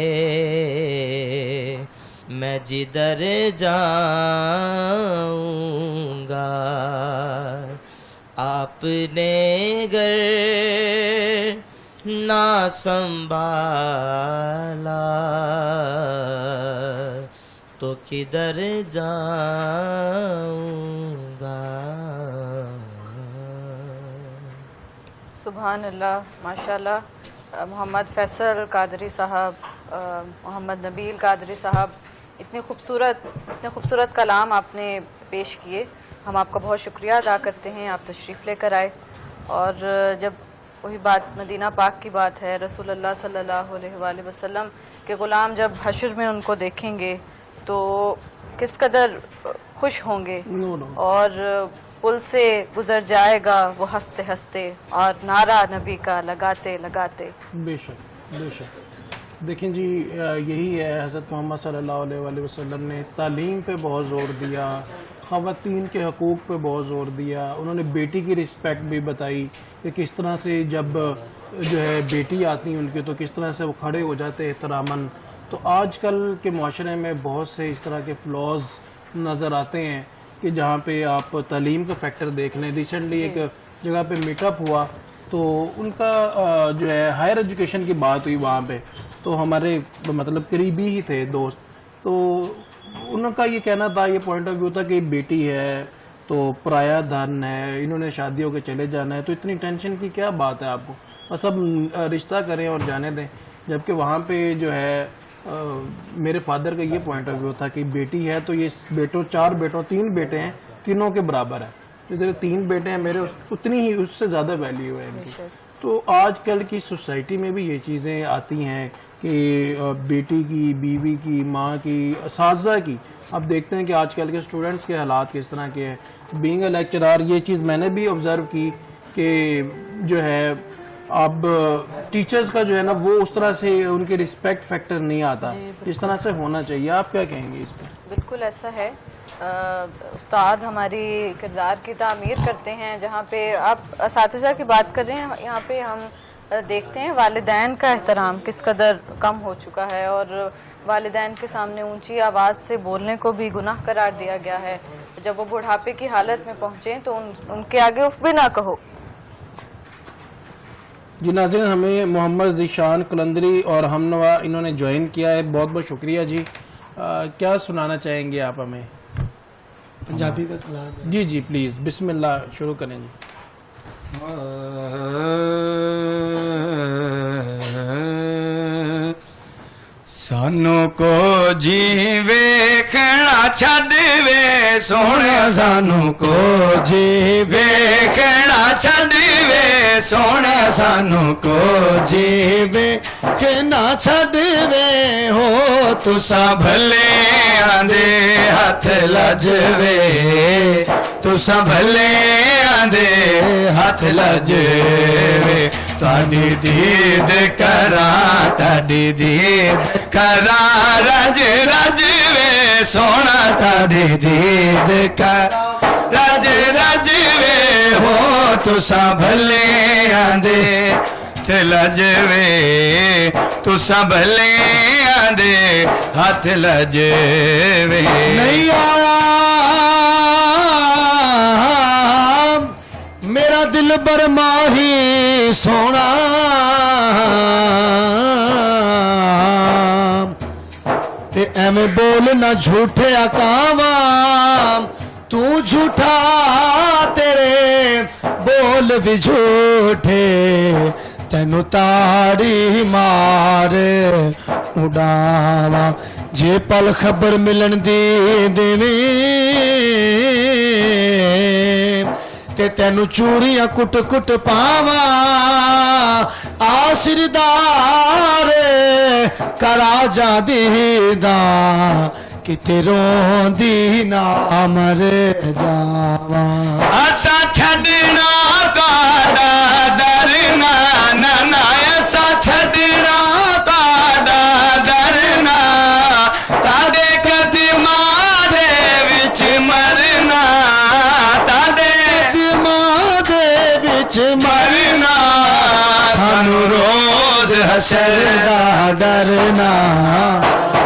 میں جدھر جاؤں گا. آپ نے گر نہ سنبھالا تو کدھر جاؤں گا. سبحان اللہ، ماشاءاللہ. محمد فیصل قادری صاحب، محمد نبیل قادری صاحب، اتنے خوبصورت کلام آپ نے پیش کیے. ہم آپ کا بہت شکریہ ادا کرتے ہیں، آپ تشریف لے کر آئے. اور جب وہی بات مدینہ پاک کی بات ہے، رسول اللہ صلی اللہ علیہ وآلہ وسلم کے غلام جب حشر میں ان کو دیکھیں گے تو کس قدر خوش ہوں گے. اور پل سے گزر جائے گا وہ ہنستے ہنستے اور نعرہ نبی کا لگاتے لگاتے. بے شک بے شک دیکھیں جی یہی ہے حضرت محمد صلی اللہ علیہ وسلم نے تعلیم پہ بہت زور دیا، خواتین کے حقوق پہ بہت زور دیا. انہوں نے بیٹی کی رسپیکٹ بھی بتائی کہ کس طرح سے جب جو ہے بیٹی آتی ہیں ان کی تو کس طرح سے وہ کھڑے ہو جاتے احتراماً. تو آج کل کے معاشرے میں بہت سے اس طرح کے فلاز نظر آتے ہیں کہ جہاں پہ آپ تعلیم کا فیکٹر دیکھ لیں. ریسنٹلی ایک جگہ پہ میٹ اپ ہوا تو ان کا جو ہے ہائر ایجوکیشن کی بات ہوئی وہاں پہ، تو ہمارے مطلب قریبی ہی تھے دوست، تو ان کا یہ کہنا تھا، یہ پوائنٹ آف ویو تھا کہ بیٹی ہے تو پرایا دھن ہے، انہوں نے شادی ہو کے چلے جانا ہے، تو اتنی ٹینشن کی کیا بات ہے آپ کو، بس اب رشتہ کریں اور جانے دیں. جبکہ وہاں پہ جو ہے میرے فادر کا یہ پوائنٹ آف ویو تھا کہ بیٹی ہے تو یہ بیٹوں 4 بیٹوں 3 بیٹے ہیں، تینوں کے برابر ہے، جتنے 3 بیٹے ہیں میرے اتنی ہی اس سے زیادہ ویلیو ہے ان کی. تو آج کل کی سوسائٹی میں بھی یہ چیزیں آتی ہیں کہ بیٹی کی، بیوی کی، ماں کی، اساتذہ کی. اب دیکھتے ہیں کہ آج کل کے اسٹوڈنٹس کے حالات کس طرح کے ہیں. بینگ اے لیکچرار یہ چیز میں نے بھی آبزرو کی کہ جو ہے اب ٹیچرز کا جو ہے نا وہ اس طرح سے ان کے رسپیکٹ فیکٹر نہیں آتا جس طرح سے ہونا چاہیے. آپ کیا کہیں گے اس پہ؟ بالکل ایسا ہے. استاد ہماری کردار کی تعمیر کرتے ہیں. جہاں پہ آپ اساتذہ کی بات کر رہے ہیں، یہاں پہ ہم دیکھتے ہیں والدین کا احترام کس قدر کم ہو چکا ہے، اور والدین کے سامنے اونچی آواز سے بولنے کو بھی گناہ قرار دیا گیا ہے. جب وہ بڑھاپے کی حالت میں پہنچیں تو ان کے آگے اف بھی نہ کہو. جی ناظرین، ہمیں محمد ذیشان قلندری اور ہم نوا انہوں نے جوائن کیا ہے، بہت بہت شکریہ جی. کیا سنانا چاہیں گے آپ ہمیں؟ پنجابی کا کلام ہے. جی جی پلیز، بسم اللہ شروع کریں جی. سانو کو جی ویکھنا چھڈ وے سونے، سانو کو جی ویکھنا چھڈ وے سونے، سانو کو جی ویکھنا چھڈ وے ہو تساں بھلے آندے ہاتھ لج وے، تساں بھلے آندے ہاتھ لج وے. ساڈی دید کراں تاڈی دید کراں رج رج وے سونا، تاڈی دید کراں رج رج وے ہو تساں بھلے آندے ہاتھ لج وے، تساں بھلے آندے ہاتھ لج وے. نہیں آیا میرا دل برماہی سونا، تے ایویں بول نہ جھوٹے اکاواں، تو جھوٹا تیرے بول بھی جھوٹے، تینو تاڑی مار اڈاواں، جے پل خبر ملن دی دیویں تے تینو چوریاں کٹ کٹ پاواں، آسردار کرا جا دیداں کتے روندی نہ مر جاواں. اسا چھڈنا تاڑا درنا نانا، اسا چھڈنا تاڑا درنا، تاڑے قدماں دے وچ مرنا، تاڑے قدماں دے وچ مرنا. سانو روز حشر دا ڈرنا،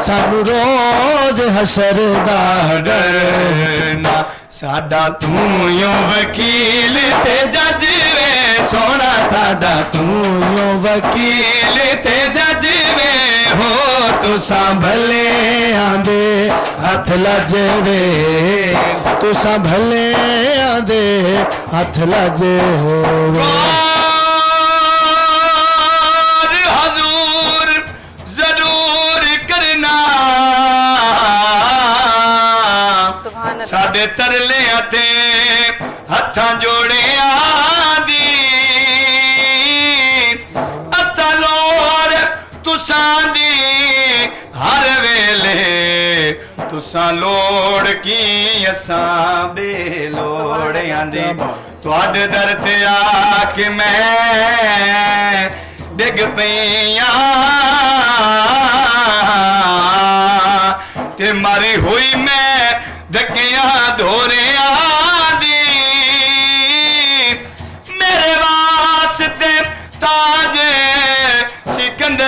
سانو روز حشر دا ڈرنا. ساڈا توں یوں وکیل تے جج وے سونا، ساڈا توں یوں وکیل تے جج وے ہو تساں بھلے آندے ہاتھ لج وے، تساں بھلے آندے ہاتھ لج وے. حضور ضرور کرنا ساڈے ترلیاں تے ہتھاں جوڑیاں دی، اساں لوڑ تساں دی ہر ویلے، تساں لوڑ کی اساں بے لوڑیاں دی. تواڈے در تے آ کے میں ڈگ پیاں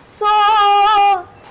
100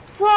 100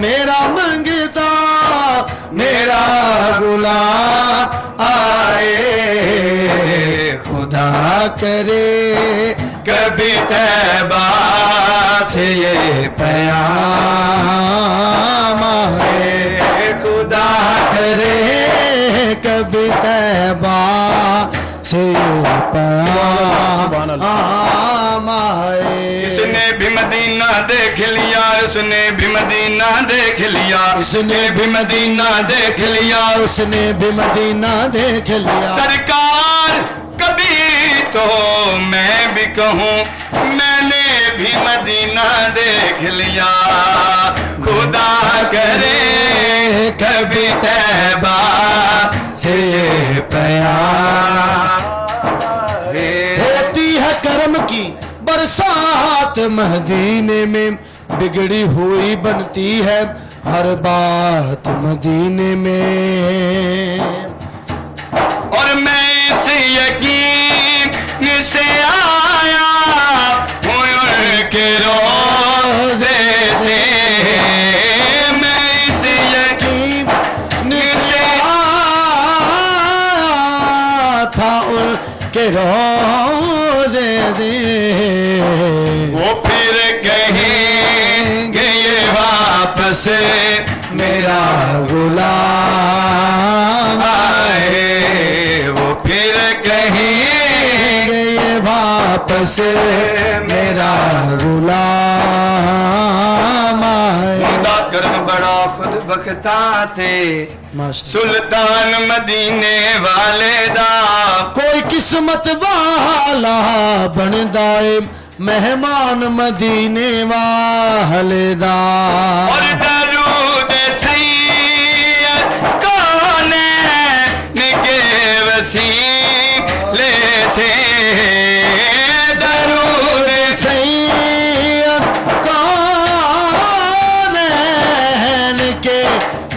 میرا منگتا میرا غلام آئے خدا کرے کبھی طیبہ سے یہ پیام آئے خدا کرے کبھی طیبہ سے یہ پیام آئے اس نے بھی مدینہ دیکھ لیا اس نے بھی مدینہ دیکھ لیا اس نے بھی مدینہ دیکھ لیا اس نے بھی مدینہ دیکھ لیا سرکار کبھی تو میں بھی کہوں میں نے بھی مدینہ دیکھ لیا خدا کرے کبھی طیبہ سے پیام ہوتی ہے کرم کی برسات مدینے میں بگڑی ہوئی بنتی ہے ہر بات مدینے میں اور میں اس یقین سے آیا ہوں ان کے روزے سے میں اس یقین سے تھا ان کے روزے سے وہ پھر کہیں گے یہ واپس میرا غلام آئے وہ پھر کہیں گے یہ واپس میرا غلام آئے خدا کرم بڑا خود بختہ تھے سلطان مدینے والے دا کوئی قسمت والا بن دائے مہمان مدینے والے دا اور درود سید کونین کے وسیلے سے درود سید کونین کے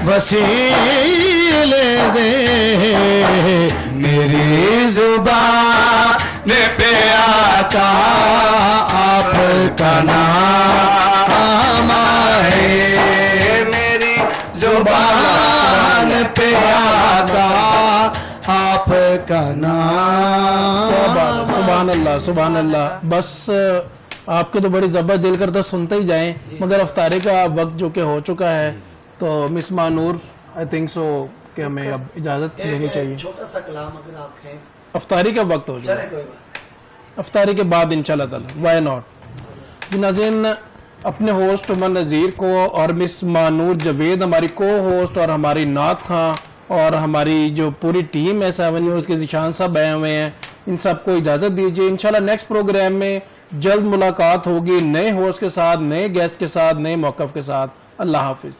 وسیلے دے میری زبان پہ آقا آپ کا نام آئے میری زبان پہ آقا آپ کا نام سبحان اللہ سبحان اللہ. بس آپ کے تو بڑی زبردست دل کرتا سنتے ہی جائیں مگر افطاری کا وقت جو کہ ہو چکا ہے تو مس مانور آئی تھنک سو کہ ہمیں اب اجازت لینی چاہیے. چھوٹا سا کلام اگر آپ کہیں افطاری کا وقت ہو چکا چلے ہے کوئی بات افطاری کے بعد انشاءاللہ تعالی وائی ناٹ. ناظرین اپنے ہوسٹ عمر نذیر کو اور مس مانور جوید ہماری کو ہوسٹ اور ہماری نعت خاں اور ہماری جو پوری ٹیم ہے 7 نیوز کے ذیشان صاحب آئے ہوئے ہیں ان سب کو اجازت دیجیے. انشاءاللہ نیکسٹ پروگرام میں جلد ملاقات ہوگی نئے ہوسٹ کے ساتھ نئے گیسٹ کے ساتھ نئے موقف کے ساتھ. اللہ حافظ.